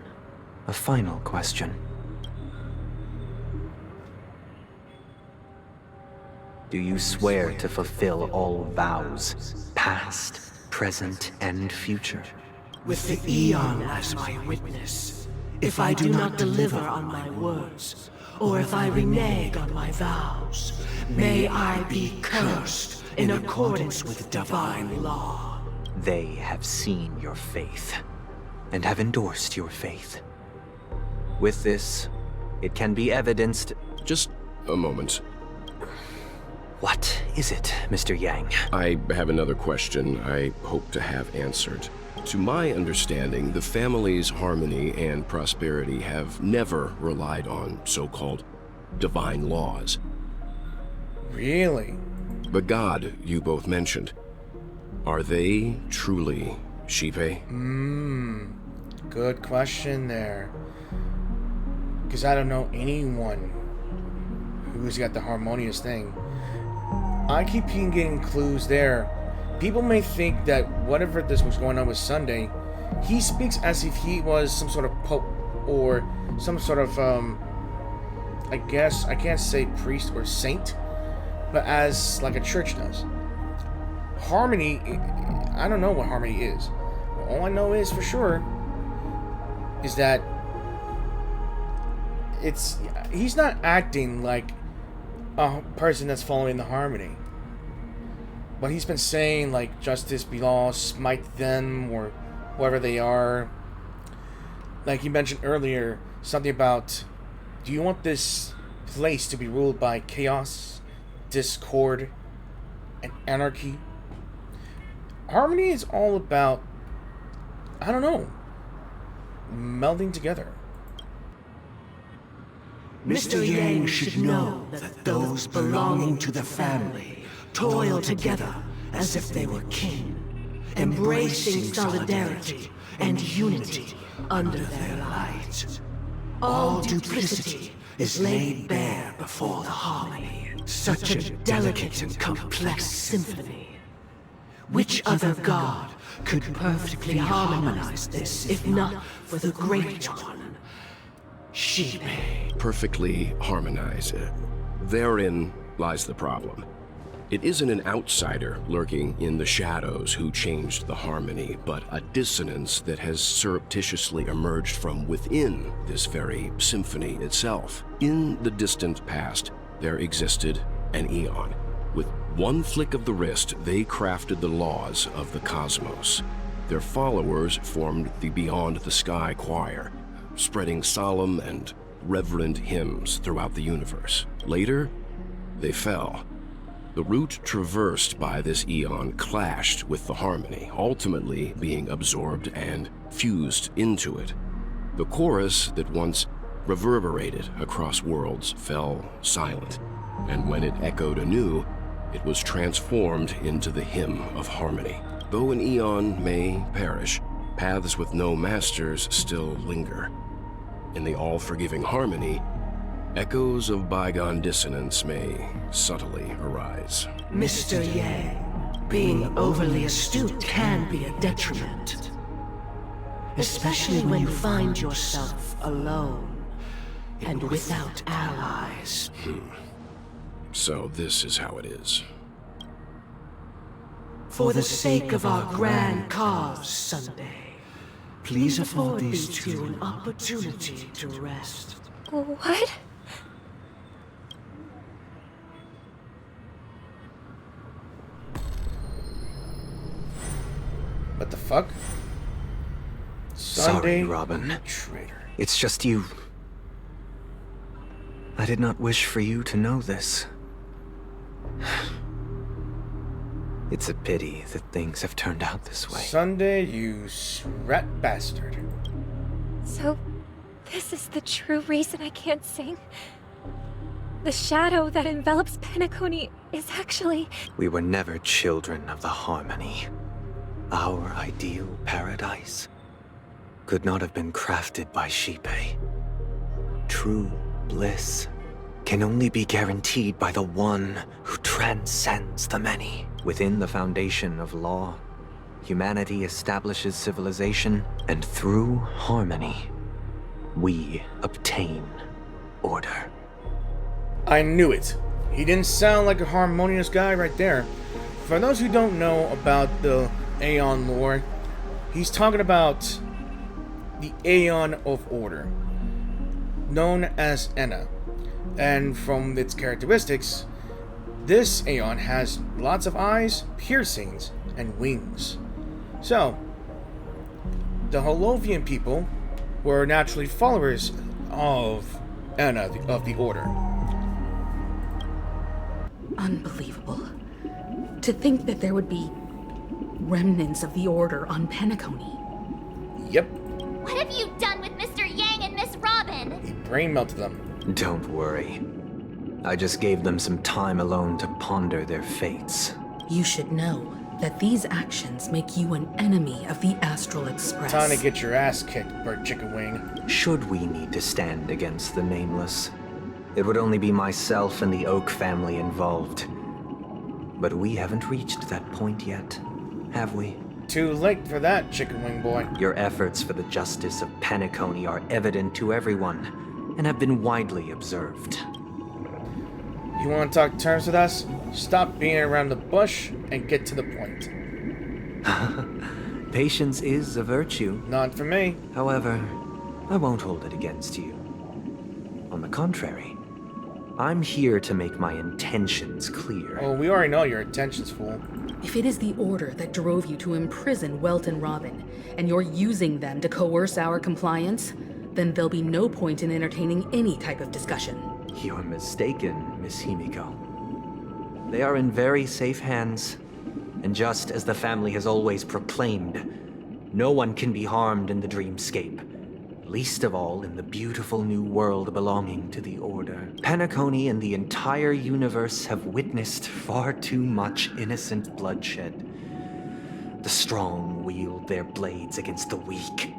a final question. Do you swear to fulfill all vows, past, present, and future? With the Eon as my witness, if I do not deliver on my words, or if I renege on my vows, may I be cursed in accordance with divine law. They have seen your faith, and have endorsed your faith. With this, it can be evidenced... Just a moment. What is it, Mr. Yang? I have another question I hope to have answered. To my understanding, the family's harmony and prosperity have never relied on so-called divine laws. Really? The god you both mentioned, are they truly Shipe? Good question there. Because I don't know anyone who's got the harmonious thing. I keep getting clues there. People may think that whatever this was going on with Sunday, he speaks as if he was some sort of pope or some sort of, I guess, I can't say priest or saint, but as like a church does. Harmony, I don't know what harmony is. All I know is for sure is that he's not acting like a person that's following the harmony. But he's been saying, like, justice be law, smite them, or whoever they are. Like you mentioned earlier, something about, do you want this place to be ruled by chaos, discord, and anarchy? Harmony is all about I don't know, melding together. Mr. Yang should know that those belonging to the family toil together as if they were kin, embracing solidarity and unity under their light. All duplicity is laid bare before the harmony. Such a delicate and complex symphony. Which other god could perfectly harmonize this, if not for the Great One? Shipe. Perfectly harmonize. Therein lies the problem. It isn't an outsider lurking in the shadows who changed the harmony, but a dissonance that has surreptitiously emerged from within this very symphony itself. In the distant past, there existed an Eon. With one flick of the wrist, they crafted the laws of the cosmos. Their followers formed the Beyond the Sky Choir, spreading solemn and reverent hymns throughout the universe. Later, they fell. The route traversed by this Eon clashed with the harmony, ultimately being absorbed and fused into it. The chorus that once reverberated across worlds fell silent, and when it echoed anew, it was transformed into the hymn of harmony. Though an Eon may perish, paths with no masters still linger. In the all-forgiving harmony, echoes of bygone dissonance may subtly arise. Mr. Yang, being overly astute can be a detriment. Especially when you find yourself alone and without allies. So this is how it is. For the sake of our grand cause, Sunday, please afford these two an opportunity to rest. What? What the fuck? Sorry, Robin. Traitor. It's just you. I did not wish for you to know this. It's a pity that things have turned out this way. Sunday, you rat bastard. So, this is the true reason I can't sing? The shadow that envelops Penacony is actually... We were never children of the harmony. Our ideal paradise could not have been crafted by Shipe. True bliss can only be guaranteed by the one who transcends the many. Within the foundation of law, humanity establishes civilization, and through harmony, we obtain order. I knew it. He didn't sound like a harmonious guy right there. For those who don't know about the Aeon lore, he's talking about the Aeon of Order, known as Enna. And from its characteristics, this Aeon has lots of eyes, piercings, and wings. So, the Holovian people were naturally followers of Enna, of the Order. Unbelievable. To think that there would be remnants of the Order on Penacony. Yep. What have you done with Mr. Yang and Miss Robin? He brain melted them. Don't worry. I just gave them some time alone to ponder their fates. You should know that these actions make you an enemy of the Astral Express. Time to get your ass kicked, Bird Chicken Wing. Should we need to stand against the Nameless, it would only be myself and the Oak family involved. But we haven't reached that point yet, have we? Too late for that, Chicken Wing Boy. Your efforts for the justice of Penacony are evident to everyone, and have been widely observed. You want to talk terms with us? Stop being around the bush and get to the point. Patience is a virtue. Not for me. However, I won't hold it against you. On the contrary, I'm here to make my intentions clear. Oh, we already know your intentions, fool. If it is the Order that drove you to imprison Welt and Robin, and you're using them to coerce our compliance, then there'll be no point in entertaining any type of discussion. You're mistaken, Miss Himiko. They are in very safe hands, and just as the family has always proclaimed, No one can be harmed in the dreamscape, least of all in the beautiful new world belonging to the Order. Penacony and the entire universe have witnessed far too much innocent bloodshed. The strong wield their blades against the weak,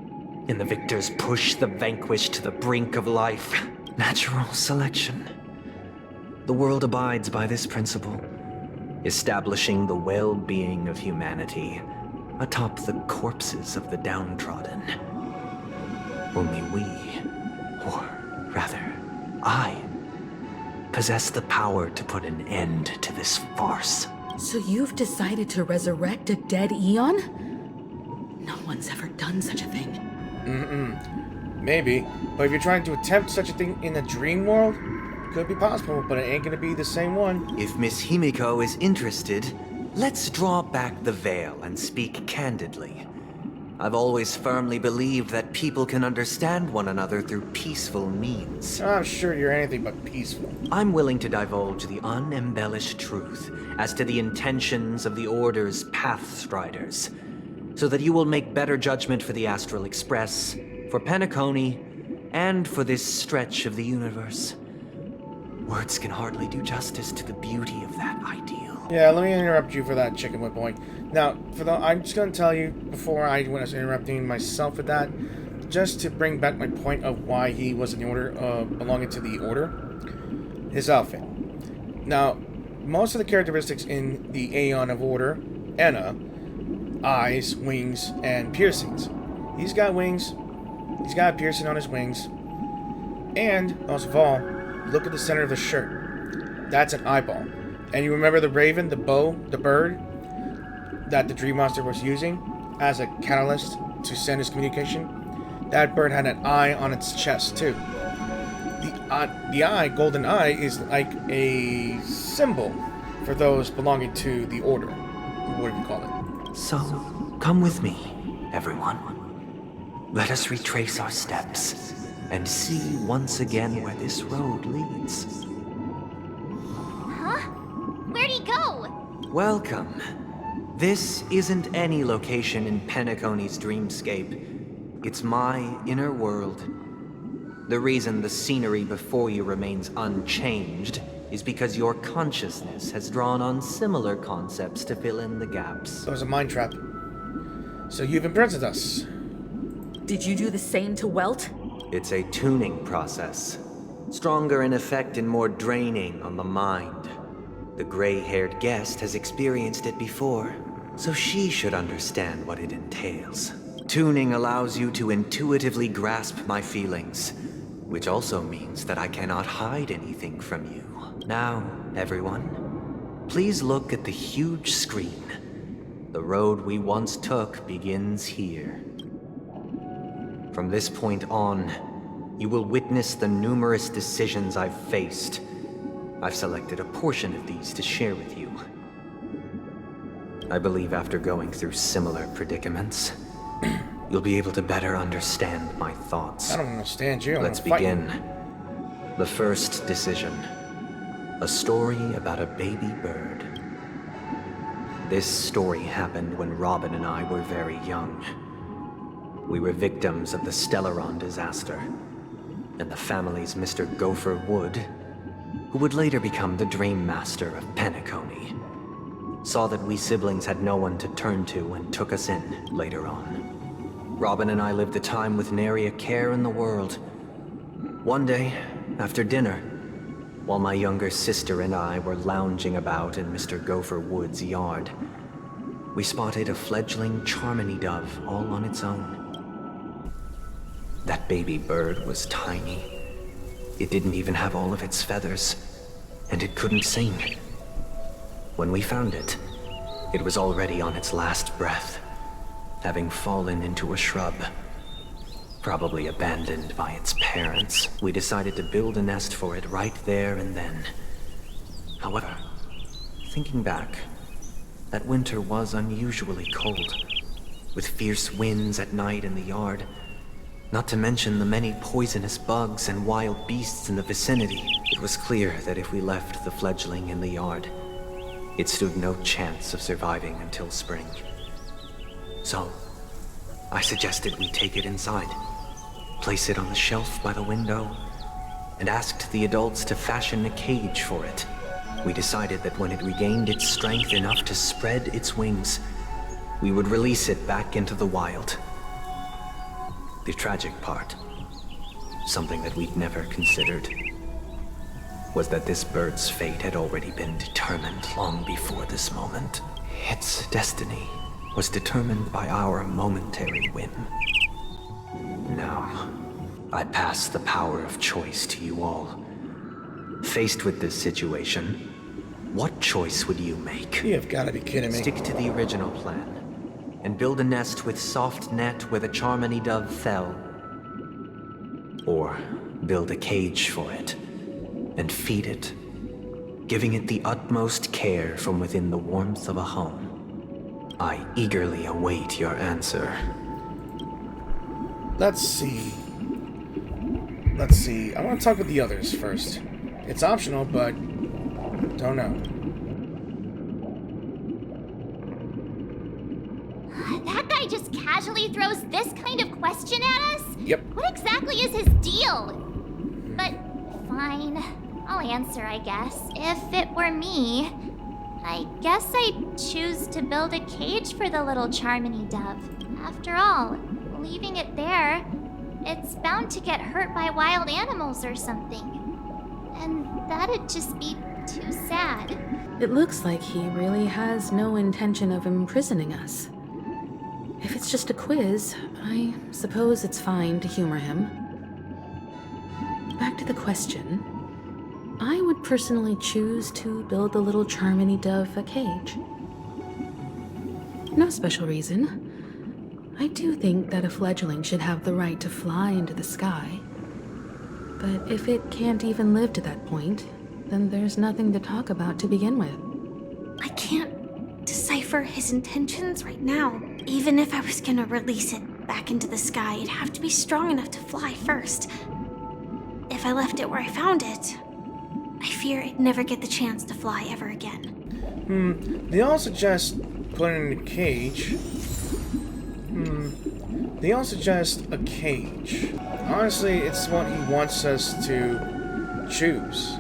and the victors push the vanquished to the brink of life. Natural selection. The world abides by this principle, establishing the well-being of humanity atop the corpses of the downtrodden. Only we, or rather, I, possess the power to put an end to this farce. So you've decided to resurrect a dead Eon? No one's ever done such a thing. Maybe, but if you're trying to attempt such a thing in a dream world, it could be possible, but it ain't gonna be the same one. If Miss Himiko is interested, let's draw back the veil and speak candidly. I've always firmly believed that people can understand one another through peaceful means. I'm sure you're anything but peaceful. I'm willing to divulge the unembellished truth as to the intentions of the Order's Pathstriders, so that you will make better judgment for the Astral Express, for Penacony, and for this stretch of the universe. Words can hardly do justice to the beauty of that ideal. Yeah, let me interrupt you for that, Chicken Whip Boy. Now, I'm just going to tell you, before I was interrupting myself with that, just to bring back my point of why he was in the Order, belonging to the Order, his outfit. Now, most of the characteristics in the Aeon of Order, Enna, eyes, wings, and piercings. He's got wings, he's got a piercing on his wings, and, most of all, look at the center of the shirt. That's an eyeball. And you remember the raven, the bow, the bird that the Dreammaster was using as a catalyst to send his communication? That bird had an eye on its chest, too. The eye, golden eye, is like a symbol for those belonging to the Order. What do you call it? So, come with me, everyone. Let us retrace our steps and see once again where this road leads. Huh? Where'd he go? Welcome. This isn't any location in Penacony's dreamscape. It's my inner world. The reason the scenery before you remains unchanged is because your consciousness has drawn on similar concepts to fill in the gaps. That was a mind trap. So you've imprisoned us. Did you do the same to Welt? It's a tuning process. Stronger in effect and more draining on the mind. The gray-haired guest has experienced it before, so she should understand what it entails. Tuning allows you to intuitively grasp my feelings, which also means that I cannot hide anything from you. Now, everyone, please look at the huge screen. The road we once took begins here. From this point on, you will witness the numerous decisions I've faced. I've selected a portion of these to share with you. I believe after going through similar predicaments, you'll be able to better understand my thoughts. I don't understand you. Let's begin. The first decision. A story about a baby bird. This story happened when Robin and I were very young. We were victims of the Stelleron disaster, and the family's Mr. Gopher Wood, who would later become the Dreammaster of Penacony, saw that we siblings had no one to turn to and took us in later on. Robin and I lived a time with nary a care in the world. One day, after dinner, while my younger sister and I were lounging about in Mr. Gopher Wood's yard, we spotted a fledgling Charmony dove all on its own. That baby bird was tiny. It didn't even have all of its feathers, and it couldn't sing. When we found it, it was already on its last breath, having fallen into a shrub. Probably abandoned by its parents, we decided to build a nest for it right there and then. However, thinking back, that winter was unusually cold, with fierce winds at night in the yard, not to mention the many poisonous bugs and wild beasts in the vicinity. It was clear that if we left the fledgling in the yard, it stood no chance of surviving until spring. So, I suggested we take it inside, place it on the shelf by the window, and asked the adults to fashion a cage for it. We decided that when it regained its strength enough to spread its wings, we would release it back into the wild. The tragic part, something that we'd never considered, was that this bird's fate had already been determined long before this moment. Its destiny was determined by our momentary whim. Now, I pass the power of choice to you all. Faced with this situation, what choice would you make? You've got to be kidding me. Stick to the original plan and build a nest with soft net where the Charmony dove fell. Or build a cage for it and feed it, giving it the utmost care from within the warmth of a home. I eagerly await your answer. Let's see. Let's see. I want to talk with the others first. It's optional, but don't know. That guy just casually throws this kind of question at us? Yep. What exactly is his deal? But fine. I'll answer, I guess. If it were me, I guess I'd choose to build a cage for the little Charmony dove. After all, leaving it there, it's bound to get hurt by wild animals or something. And that'd just be too sad. It looks like he really has no intention of imprisoning us. If it's just a quiz, I suppose it's fine to humor him. Back to the question. I would personally choose to build the little Charmony dove a cage. No special reason. I do think that a fledgling should have the right to fly into the sky. But if it can't even live to that point, then there's nothing to talk about to begin with. I can't decipher his intentions right now. Even if I was gonna release it back into the sky, it'd have to be strong enough to fly first. If I left it where I found it, I fear it'd never get the chance to fly ever again. They all suggest putting in a cage. They all suggest a cage. Honestly, it's what he wants us to choose.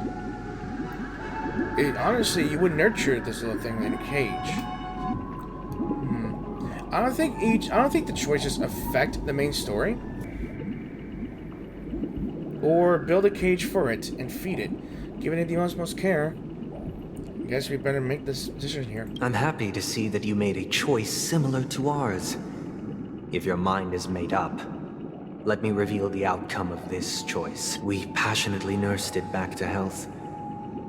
Honestly, you would nurture this little thing in a cage. I don't think the choices affect the main story. Or build a cage for it and feed it, giving it the utmost care. I guess we better make this decision here. I'm happy to see that you made a choice similar to ours. If your mind is made up, let me reveal the outcome of this choice. We passionately nursed it back to health,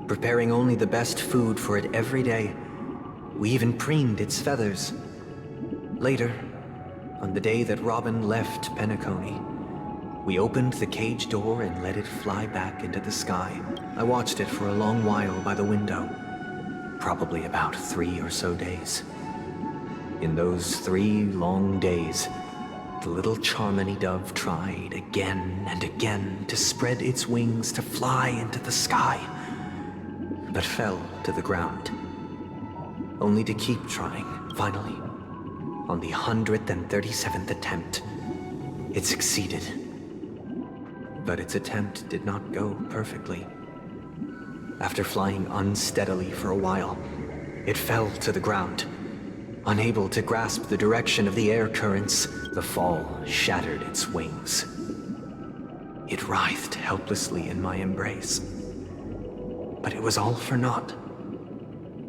preparing only the best food for it every day. We even preened its feathers. Later, on the day that Robin left Penacony, we opened the cage door and let it fly back into the sky. I watched it for a long while by the window, probably about 3 or so days. In those 3 long days, the little Charmony dove tried again and again to spread its wings to fly into the sky, but fell to the ground, only to keep trying. Finally, on the 137th attempt, it succeeded. But its attempt did not go perfectly. After flying unsteadily for a while, it fell to the ground. Unable to grasp the direction of the air currents, the fall shattered its wings. It writhed helplessly in my embrace. But it was all for naught,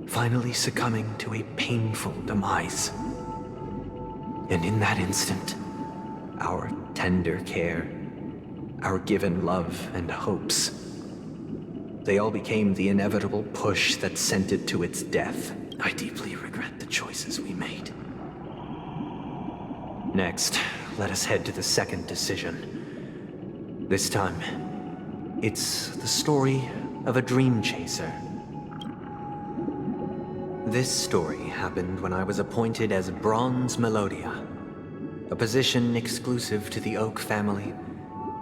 finally succumbing to a painful demise. And in that instant, our tender care, our given love and hopes, they all became the inevitable push that sent it to its death. I deeply regret the choices we made. Next, let us head to the second decision. This time, it's the story of a dream chaser. This story happened when I was appointed as Bronze Melodia, a position exclusive to the Oak family,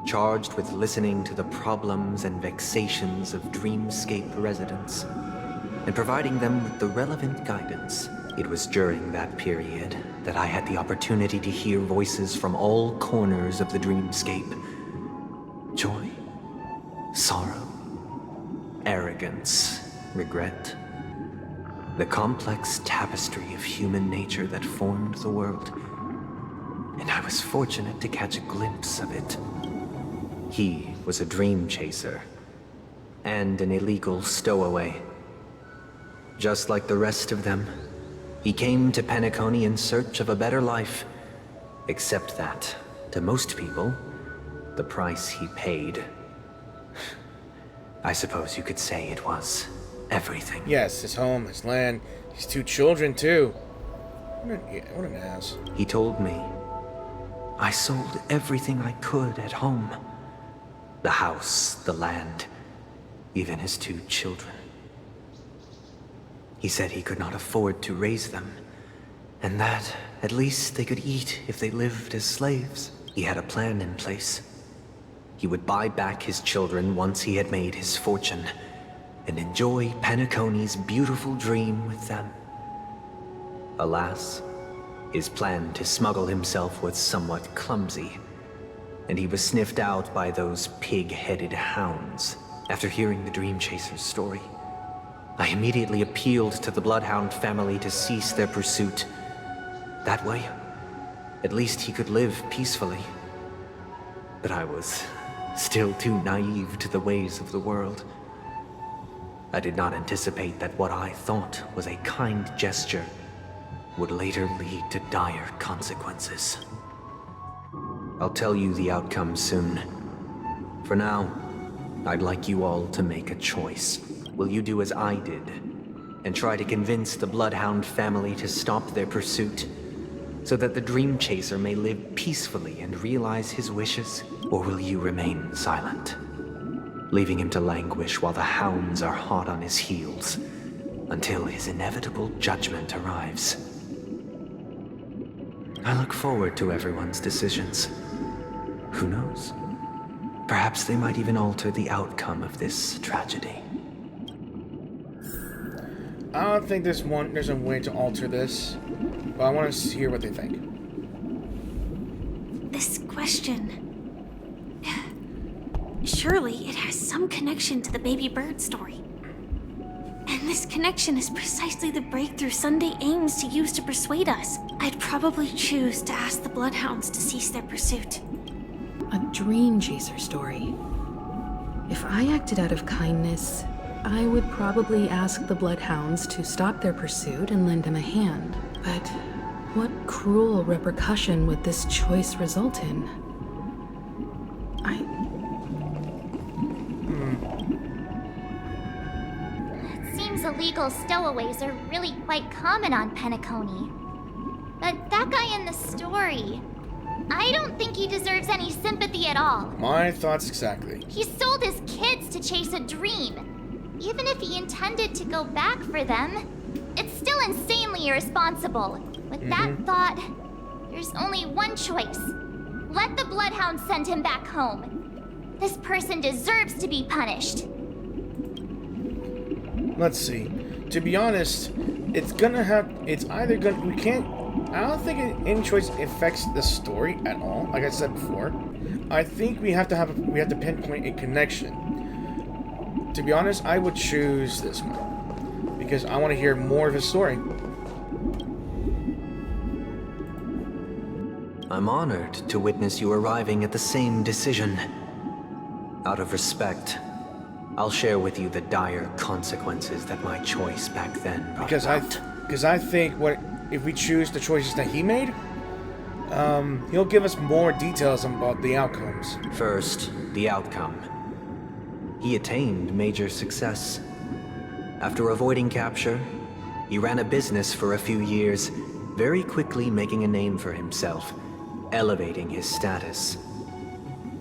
charged with listening to the problems and vexations of Dreamscape residents, and providing them with the relevant guidance It was during that period that I had the opportunity to hear voices from all corners of the dreamscape. Joy, sorrow, arrogance, regret. The complex tapestry of human nature that formed the world. And I was fortunate to catch a glimpse of it. He was a dream chaser and an illegal stowaway. Just like the rest of them, he came to Penacony in search of a better life. Except that, to most people, the price he paid, I suppose you could say it was everything. Yes, his home, his land, his 2 children too. What an ass. He told me, I sold everything I could at home. The house, the land, even his 2 children. He said he could not afford to raise them, and that at least they could eat if they lived as slaves. He had a plan in place. He would buy back his children once he had made his fortune, and enjoy Penacony's beautiful dream with them. Alas, his plan to smuggle himself was somewhat clumsy, and he was sniffed out by those pig-headed hounds. After hearing the Dream Chaser's story, I immediately appealed to the Bloodhound family to cease their pursuit. That way, at least he could live peacefully. But I was still too naive to the ways of the world. I did not anticipate that what I thought was a kind gesture would later lead to dire consequences. I'll tell you the outcome soon. For now, I'd like you all to make a choice. Will you do as I did, and try to convince the Bloodhound family to stop their pursuit, so that the Dream Chaser may live peacefully and realize his wishes? Or will you remain silent, leaving him to languish while the hounds are hot on his heels, until his inevitable judgment arrives? I look forward to everyone's decisions. Who knows? Perhaps they might even alter the outcome of this tragedy. I don't think there's a way to alter this, but I want to hear what they think. This question... Surely it has some connection to the baby bird story. And this connection is precisely the breakthrough Sunday aims to use to persuade us. I'd probably choose to ask the Bloodhounds to cease their pursuit. A Dream Chaser story. If I acted out of kindness, I would probably ask the Bloodhounds to stop their pursuit and lend him a hand. But what cruel repercussion would this choice result in? It seems illegal stowaways are really quite common on Penacony. But that guy in the story, I don't think he deserves any sympathy at all. My thoughts exactly. He sold his kids to chase a dream. Even if he intended to go back for them, it's still insanely irresponsible. With that thought, there's only one choice. Let the Bloodhound send him back home. This person deserves to be punished. Let's see. To be honest, I don't think any choice affects the story at all. Like I said before, I think we have to pinpoint a connection. To be honest, I would choose this one because I want to hear more of his story. I'm honored to witness you arriving at the same decision. Out of respect, I'll share with you the dire consequences that my choice back then brought about. Because I think if we choose the choices that he made, he'll give us more details about the outcomes. First, the outcome. He attained major success. After avoiding capture, he ran a business for a few years, very quickly making a name for himself, elevating his status.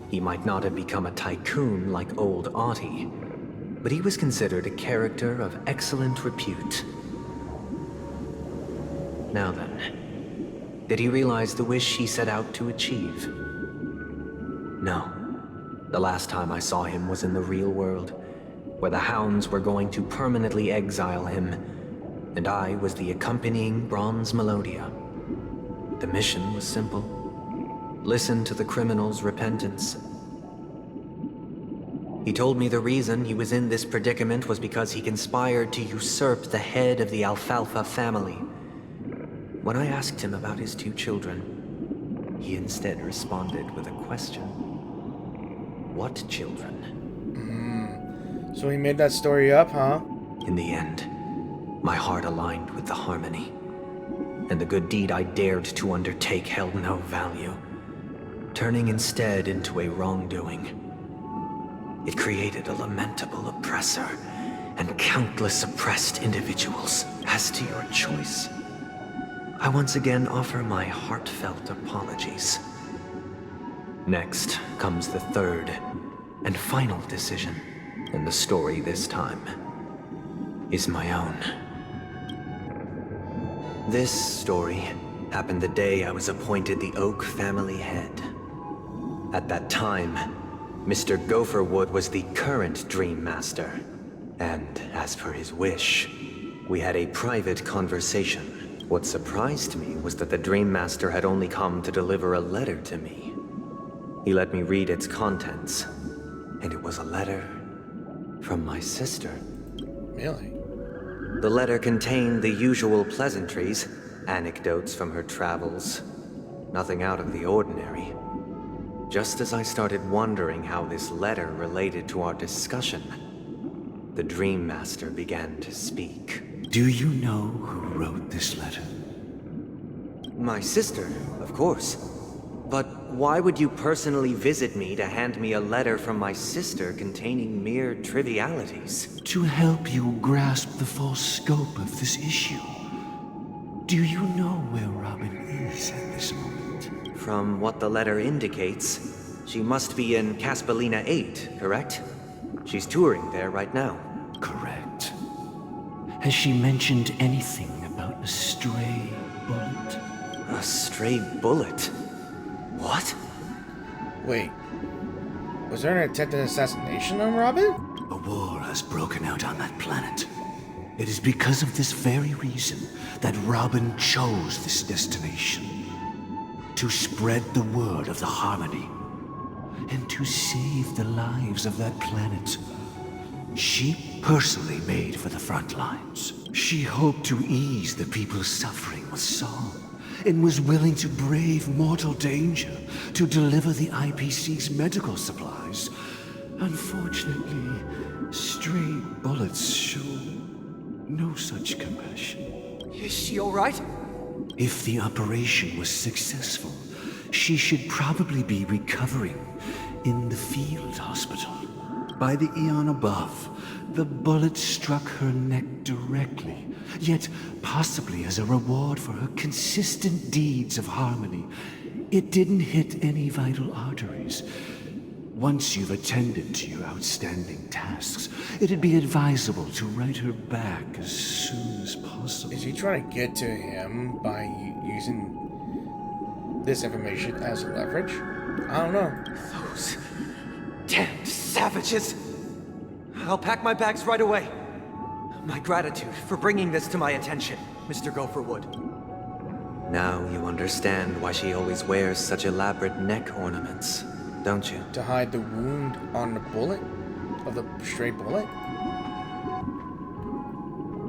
He might not have become a tycoon like old Audie, but he was considered a character of excellent repute. Now then, did he realize the wish he set out to achieve? No. The last time I saw him was in the real world, where the hounds were going to permanently exile him, and I was the accompanying bronze melodia. The mission was simple. Listen to the criminal's repentance. He told me the reason he was in this predicament was because he conspired to usurp the head of the Alfalfa family. When I asked him about his 2 children, he instead responded with a question. What children? So he made that story up, huh? In the end, my heart aligned with the harmony, and the good deed I dared to undertake held no value, turning instead into a wrongdoing. It created a lamentable oppressor and countless oppressed individuals. As to your choice, I once again offer my heartfelt apologies. Next comes the third and final decision, and the story this time is my own. This story happened the day I was appointed the Oak family head. At that time, Mr. Gopherwood was the current Dreammaster, and as per his wish, we had a private conversation. What surprised me was that the Dreammaster had only come to deliver a letter to me. He let me read its contents, and it was a letter from my sister. Really? The letter contained the usual pleasantries, anecdotes from her travels. Nothing out of the ordinary. Just as I started wondering how this letter related to our discussion, the Dreammaster began to speak. Do you know who wrote this letter? My sister, of course. But why would you personally visit me to hand me a letter from my sister containing mere trivialities? To help you grasp the full scope of this issue. Do you know where Robin is at this moment? From what the letter indicates, she must be in Caspelina 8, correct? She's touring there right now. Correct. Has she mentioned anything about a stray bullet? A stray bullet? What? Wait. Was there an attempted assassination on Robin? A war has broken out on that planet. It is because of this very reason that Robin chose this destination. To spread the word of the harmony. And to save the lives of that planet. She personally made for the front lines. She hoped to ease the people's suffering with song. And was willing to brave mortal danger to deliver the IPC's medical supplies. Unfortunately, stray bullets show no such compassion. Is she all right? If the operation was successful, she should probably be recovering in the field hospital. By the eon above, the bullet struck her neck directly, yet possibly as a reward for her consistent deeds of harmony. It didn't hit any vital arteries. Once you've attended to your outstanding tasks, it'd be advisable to write her back as soon as possible. Is he trying to get to him by using this information as leverage? I don't know. Those damned savages! I'll pack my bags right away. My gratitude for bringing this to my attention, Mr. Gopherwood. Now you understand why she always wears such elaborate neck ornaments, don't you? To hide the wound on the bullet? Of the stray bullet?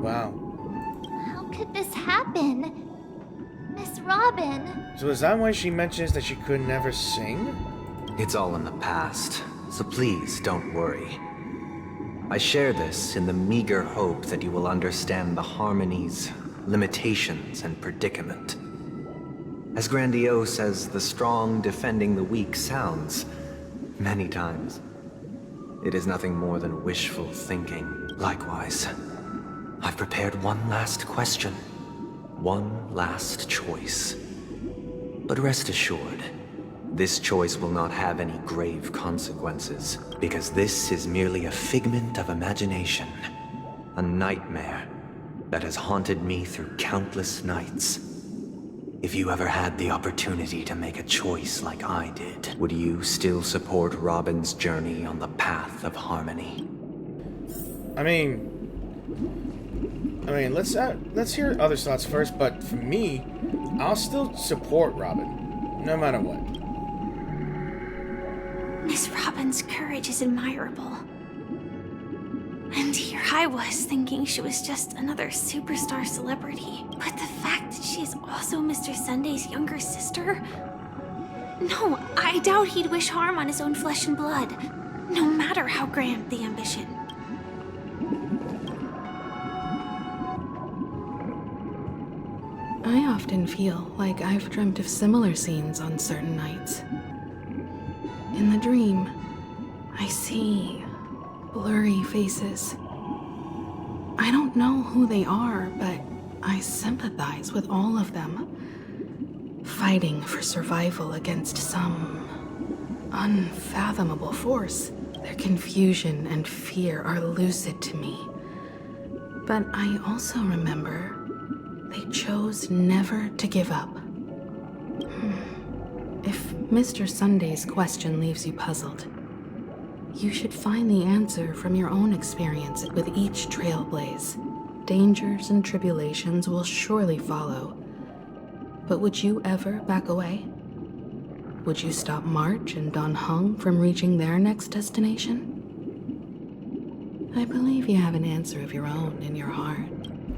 Wow. How could this happen? Miss Robin. So is that why she mentions that she could never sing? It's all in the past, so please don't worry. I share this in the meager hope that you will understand the harmony's limitations and predicament. As grandiose as the strong defending the weak sounds, many times, it is nothing more than wishful thinking. Likewise, I've prepared one last question, one last choice. But rest assured, this choice will not have any grave consequences, because this is merely a figment of imagination, a nightmare that has haunted me through countless nights. If you ever had the opportunity to make a choice like I did, would you still support Robin's journey on the path of harmony? I mean, I mean, let's hear others' thoughts first, but for me, I'll still support Robin, no matter what. Miss Robin's courage is admirable. And here I was thinking she was just another superstar celebrity. But the fact that she is also Mr. Sunday's younger sister? No, I doubt he'd wish harm on his own flesh and blood, no matter how grand the ambition. I often feel like I've dreamt of similar scenes on certain nights. In the dream, I see blurry faces. I don't know who they are, but I sympathize with all of them, fighting for survival against some unfathomable force. Their confusion and fear are lucid to me. But I also remember they chose never to give up. If Mr. Sunday's question leaves you puzzled, you should find the answer from your own experience with each Trailblaze. Dangers and tribulations will surely follow. But would you ever back away? Would you stop March and Don Hung from reaching their next destination? I believe you have an answer of your own in your heart.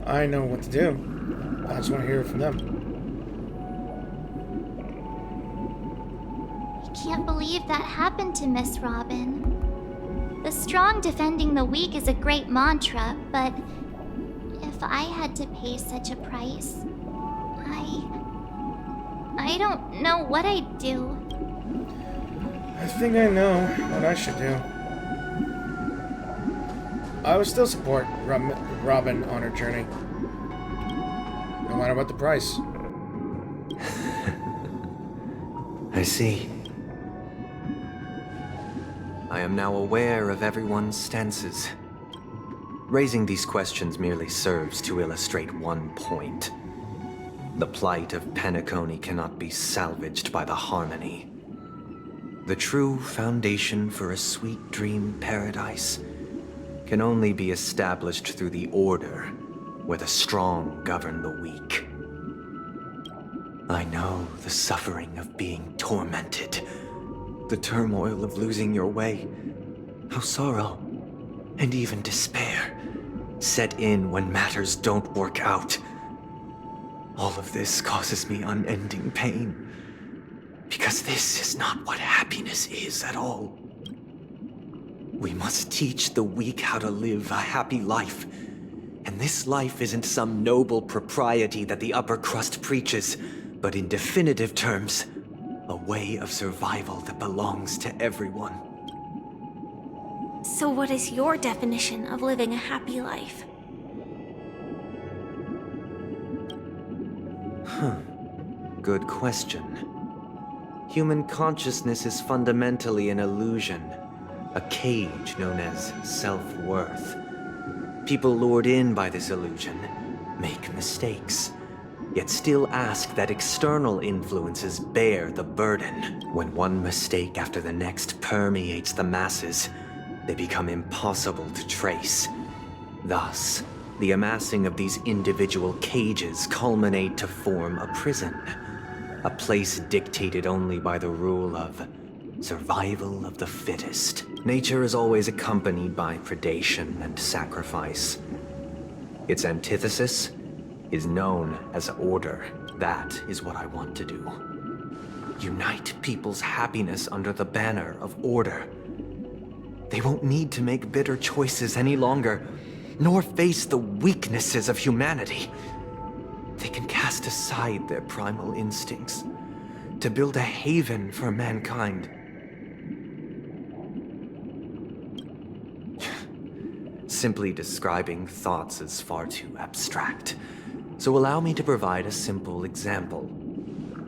I know what to do. I just want to hear it from them. I can't believe that happened to Miss Robin. The strong defending the weak is a great mantra, but if I had to pay such a price, I don't know what I'd do. I think I know what I should do. I would still support Robin on her journey, no matter what the price. I see. I am now aware of everyone's stances. Raising these questions merely serves to illustrate one point. The plight of Penacony cannot be salvaged by the harmony. The true foundation for a sweet dream paradise can only be established through the order where the strong govern the weak. I know the suffering of being tormented, the turmoil of losing your way, how sorrow and even despair set in when matters don't work out. All of this causes me unending pain, because this is not what happiness is at all. We must teach the weak how to live a happy life, and this life isn't some noble propriety that the upper crust preaches, but in definitive terms, a way of survival that belongs to everyone. So what is your definition of living a happy life? Good question. Human consciousness is fundamentally an illusion, a cage known as self-worth. People lured in by this illusion make mistakes, yet still ask that external influences bear the burden. When one mistake after the next permeates the masses, they become impossible to trace. Thus, the amassing of these individual cages culminate to form a prison, a place dictated only by the rule of survival of the fittest. Nature is always accompanied by predation and sacrifice. Its antithesis is known as order. That is what I want to do. Unite people's happiness under the banner of order. They won't need to make bitter choices any longer, nor face the weaknesses of humanity. They can cast aside their primal instincts to build a haven for mankind. Simply describing thoughts is far too abstract, so allow me to provide a simple example.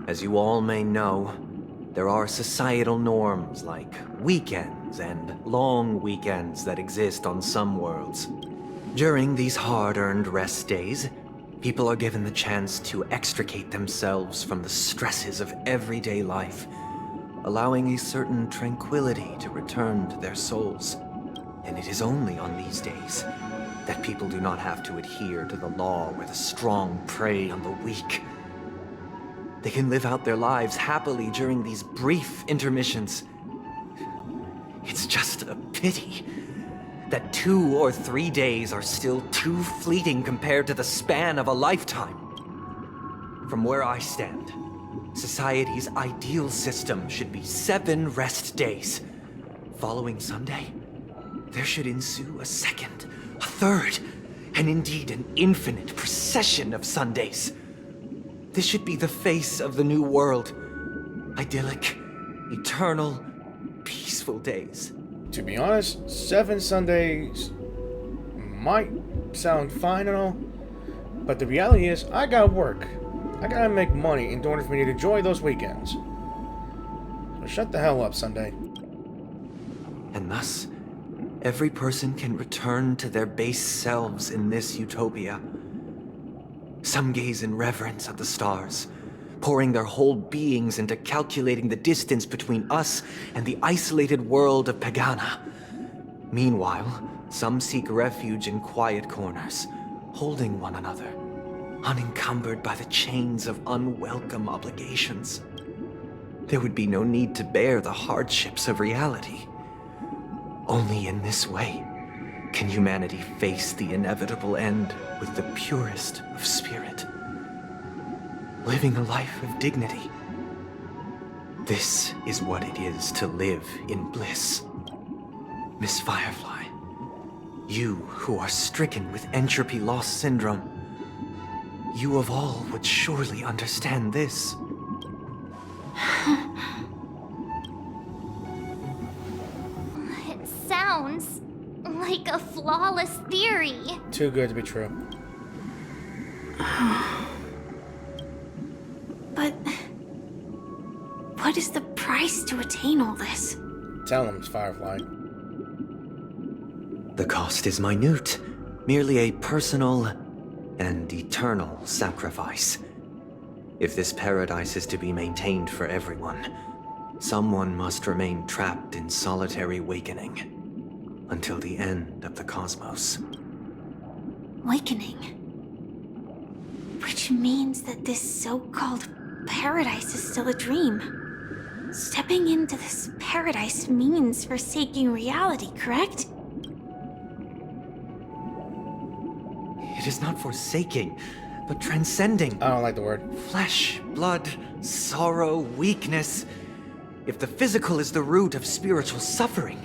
As you all may know, there are societal norms like weekends and long weekends that exist on some worlds. During these hard-earned rest days, people are given the chance to extricate themselves from the stresses of everyday life, allowing a certain tranquility to return to their souls. And it is only on these days That people do not have to adhere to the law where the strong prey on the weak. They can live out their lives happily during these brief intermissions. It's just a pity that 2 or 3 days are still too fleeting compared to the span of a lifetime. From where I stand, society's ideal system should be 7 rest days. Following Sunday, there should ensue a second, a third, and indeed an infinite procession of Sundays. This should be the face of the new world. Idyllic, eternal, peaceful days. To be honest, 7 Sundays might sound fine and all, but the reality is I gotta work. I gotta make money in order for me to enjoy those weekends. So shut the hell up, Sunday. And thus, every person can return to their base selves in this utopia. Some gaze in reverence at the stars, pouring their whole beings into calculating the distance between us and the isolated world of Pagana. Meanwhile, some seek refuge in quiet corners, holding one another, unencumbered by the chains of unwelcome obligations. There would be no need to bear the hardships of reality. Only in this way can humanity face the inevitable end with the purest of spirit, living a life of dignity. This is what it is to live in bliss. Miss Firefly, you who are stricken with entropy loss syndrome, you of all would surely understand this. It sounds like a flawless theory. Too good to be true. But what is the price to attain all this? Tell him, Firefly. The cost is minute, merely a personal and eternal sacrifice. If this paradise is to be maintained for everyone, someone must remain trapped in solitary awakening until the end of the cosmos. Awakening. Which means that this so-called paradise is still a dream. Stepping into this paradise means forsaking reality, correct? It is not forsaking, but transcending. I don't like the word. Flesh, blood, sorrow, weakness. If the physical is the root of spiritual suffering,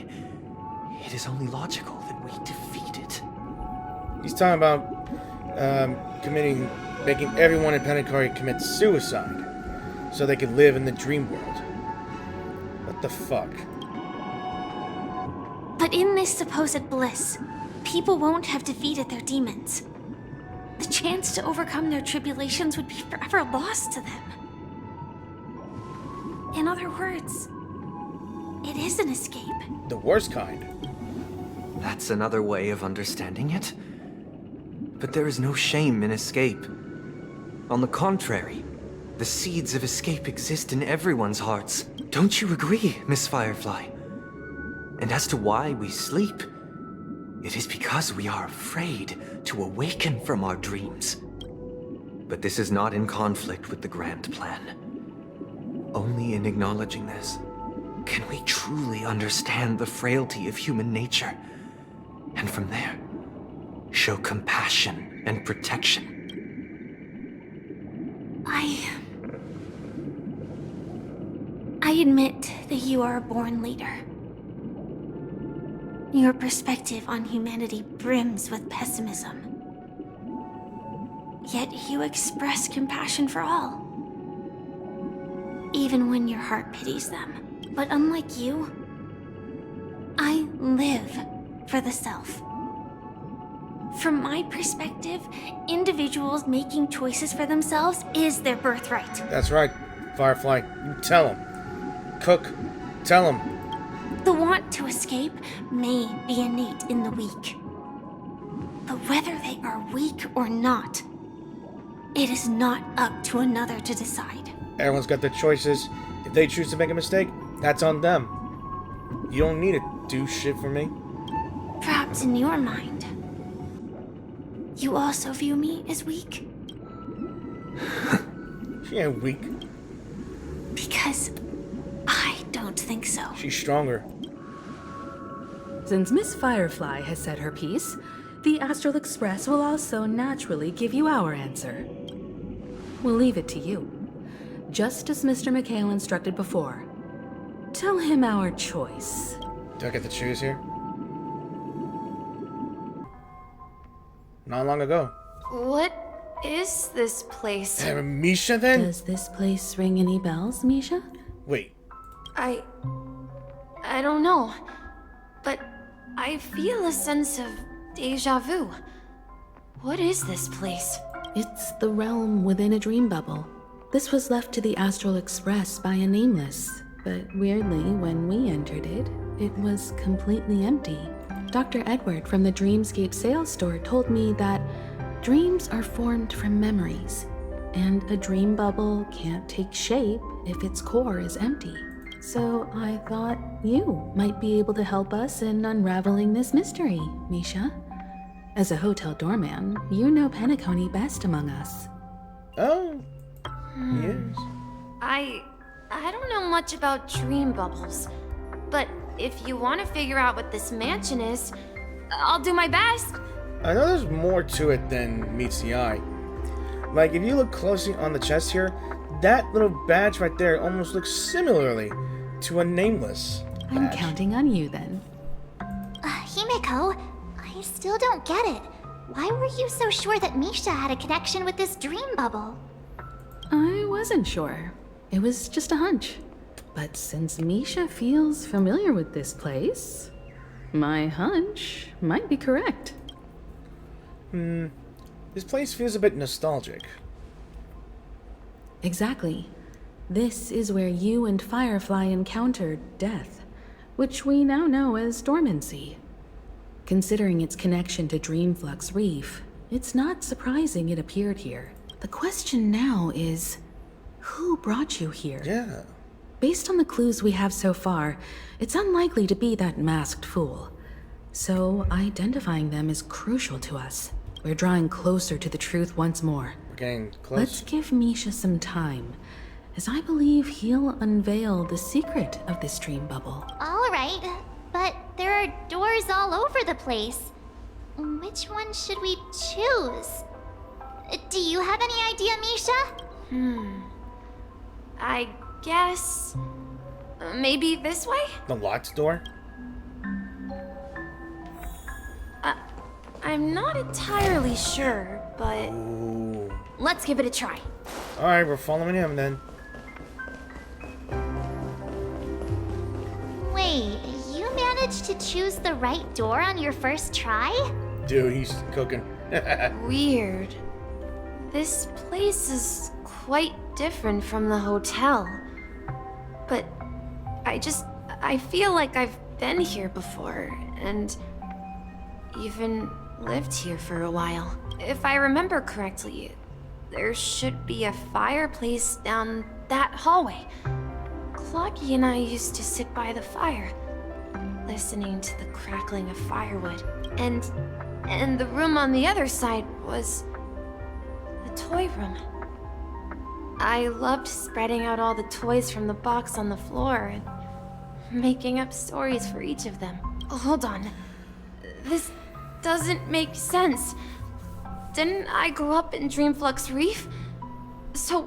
it is only logical that we defeat it. He's talking about making everyone in Penacony commit suicide so they could live in the dream world. What the fuck? But in this supposed bliss, people won't have defeated their demons. The chance to overcome their tribulations would be forever lost to them. In other words, it is an escape. The worst kind. That's another way of understanding it. But there is no shame in escape. On the contrary, the seeds of escape exist in everyone's hearts. Don't you agree, Miss Firefly? And as to why we sleep, it is because we are afraid to awaken from our dreams. But this is not in conflict with the grand plan. Only in acknowledging this can we truly understand the frailty of human nature, and from there, show compassion and protection. I admit that you are a born leader. Your perspective on humanity brims with pessimism. Yet you express compassion for all, even when your heart pities them. But unlike you, I live for the self. From my perspective, individuals making choices for themselves is their birthright. That's right, Firefly. You tell him. Cook, tell him. The want to escape may be innate in the weak. But whether they are weak or not, it is not up to another to decide. Everyone's got their choices. If they choose to make a mistake, that's on them. You don't need to do shit for me. Perhaps in your mind, You also view me as weak? She ain't weak. Because I don't think so. She's stronger. Since Miss Firefly has said her piece, the Astral Express will also naturally give you our answer. We'll leave it to you. Just as Mr. McHale instructed before. Tell him our choice. Do I get to choose here? Not long ago. What is this place? Misha, then? Does this place ring any bells, Misha? Wait. I don't know. But I feel a sense of deja vu. What is this place? It's the realm within a dream bubble. This was left to the Astral Express by a nameless, but weirdly, when we entered it, it was completely empty. Dr. Edward from the Dreamscape sales store told me that dreams are formed from memories, and a dream bubble can't take shape if its core is empty. So I thought you might be able to help us in unraveling this mystery, Misha. As a hotel doorman, you know Penacony best among us. Oh, yes. I don't know much about dream bubbles, but if you want to figure out what this mansion is, I'll do my best. I know there's more to it than meets the eye. Like, if you look closely on the chest here, that little badge right there almost looks similarly to a nameless badge. I'm counting on you then. Himeko, I still don't get it. Why were you so sure that Misha had a connection with this dream bubble? I wasn't sure. It was just a hunch. But since Misha feels familiar with this place, my hunch might be correct. This place feels a bit nostalgic. Exactly. This is where you and Firefly encountered death, which we now know as dormancy. Considering its connection to Dreamflux Reef, it's not surprising it appeared here. The question now is, who brought you here? Yeah. Based on the clues we have so far, it's unlikely to be that masked fool. So identifying them is crucial to us. We're drawing closer to the truth once more. We're getting close. Let's give Misha some time, as I believe he'll unveil the secret of this dream bubble. All right, but there are doors all over the place. Which one should we choose? Do you have any idea, Misha? I guess maybe this way? The locked door? I'm not entirely sure, but Ooh. let's give it a try. Alright, we're following him then. Wait, you managed to choose the right door on your first try? Dude, he's cooking. Weird. This place is quite different from the hotel. But I feel like I've been here before, and even lived here for a while. If I remember correctly, there should be a fireplace down that hallway. Clocky and I used to sit by the fire, listening to the crackling of firewood. And the room on the other side was the toy room. I loved spreading out all the toys from the box on the floor and making up stories for each of them. Hold on. This doesn't make sense. Didn't I grow up in Dreamflux Reef? So,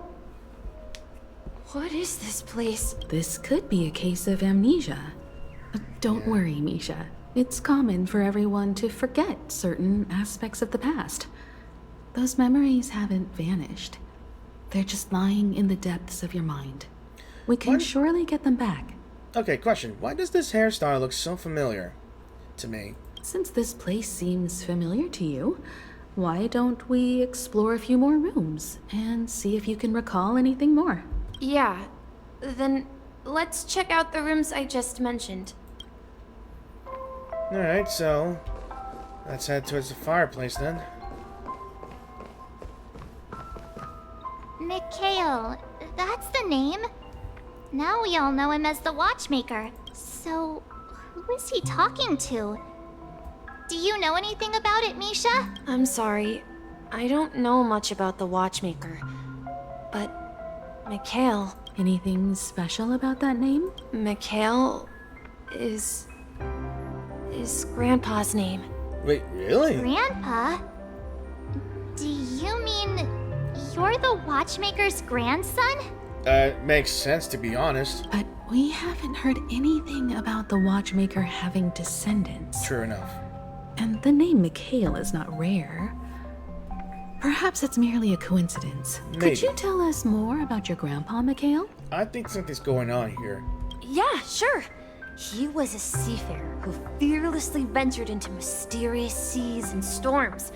what is this place? This could be a case of amnesia. Don't worry, Misha. It's common for everyone to forget certain aspects of the past. Those memories haven't vanished. They're just lying in the depths of your mind. We can surely get them back. Okay, question. Why does this hairstyle look so familiar to me? Since this place seems familiar to you, why don't we explore a few more rooms and see if you can recall anything more? Yeah, then let's check out the rooms I just mentioned. Alright, so let's head towards the fireplace then. Mikhail, that's the name. Now we all know him as the watchmaker. So, who is he talking to? Do you know anything about it, Misha? I'm sorry. I don't know much about the watchmaker. But Mikhail... Anything special about that name? Mikhail is Grandpa's name. Wait, really? Grandpa? Do you mean you're the watchmaker's grandson? Makes sense, to be honest. But we haven't heard anything about the watchmaker having descendants. True enough. And the name Mikhail is not rare. Perhaps it's merely a coincidence. Maybe. Could you tell us more about your grandpa, Mikhail? I think something's going on here. Yeah, sure. He was a seafarer who fearlessly ventured into mysterious seas and storms.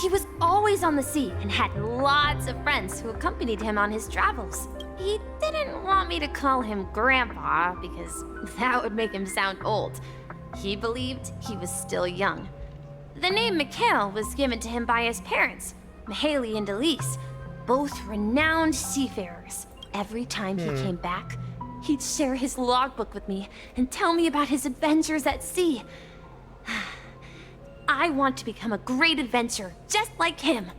He was always on the sea and had lots of friends who accompanied him on his travels. He didn't want me to call him Grandpa because that would make him sound old. He believed he was still young. The name Mikhail was given to him by his parents, Mihaly and Elise, both renowned seafarers. Every time he came back, he'd share his logbook with me and tell me about his adventures at sea. I want to become a great adventurer, just like him.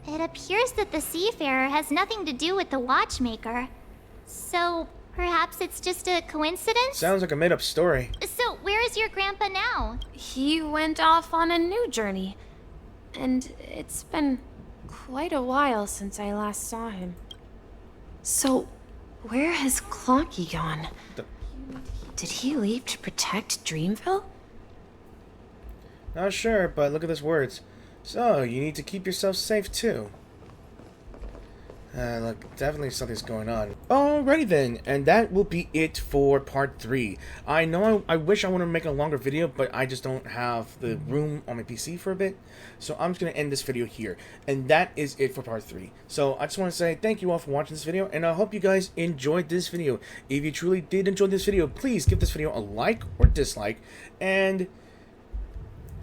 It appears that the seafarer has nothing to do with the watchmaker. So, perhaps it's just a coincidence? Sounds like a made-up story. So, where is your grandpa now? He went off on a new journey. And it's been quite a while since I last saw him. So, where has Clocky gone? Did he leave to protect Dreamville? Not sure, but look at those words. So, you need to keep yourself safe too. Look, definitely something's going on. Alrighty then, and that will be it for part 3. I know I wish I wanted to make a longer video, but I just don't have the room on my PC for a bit. So I'm just going to end this video here. And that is it for part 3. So I just want to say thank you all for watching this video, and I hope you guys enjoyed this video. If you truly did enjoy this video, please give this video a like or dislike. And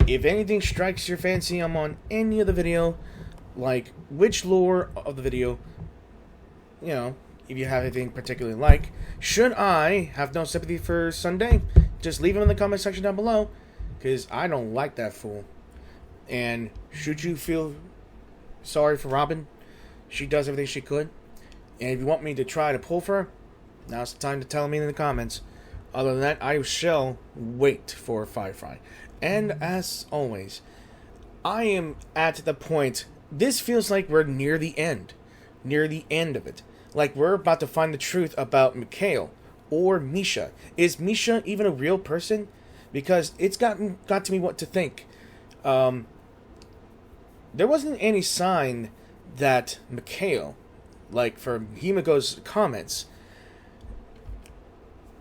if anything strikes your fancy, I'm on any other video, like which lore of the video, you know, if you have anything particularly like. Should I have no sympathy for Sunday, just leave them in the comment section down below, because I don't like that fool. And should you feel sorry for Robin, she does everything she could. And if you want me to try to pull for her, now's the time to tell me in the comments. Other than that, I shall wait for Firefly. And as always, I am at the point, this feels like we're near the end. Near the end of it. Like we're about to find the truth about Mikhail or Misha. Is Misha even a real person? Because it's got to me what to think. There wasn't any sign that Mikhail, like for Himiko's comments,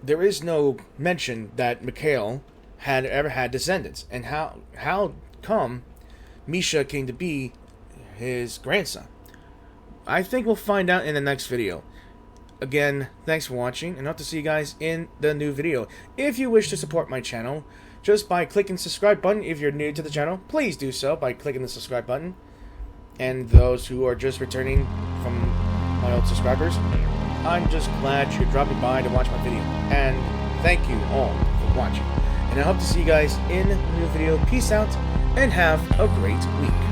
there is no mention that Mikhail had ever had descendants. And how come Misha came to be his grandson? I think we'll find out in the next video. Again, thanks for watching, and I hope to see you guys in the new video. If you wish to support my channel, just by clicking the subscribe button. If you're new to the channel, please do so by clicking the subscribe button. And those who are just returning from my old subscribers, I'm just glad you're dropping by to watch my video. And thank you all for watching. And I hope to see you guys in the new video. Peace out, and have a great week.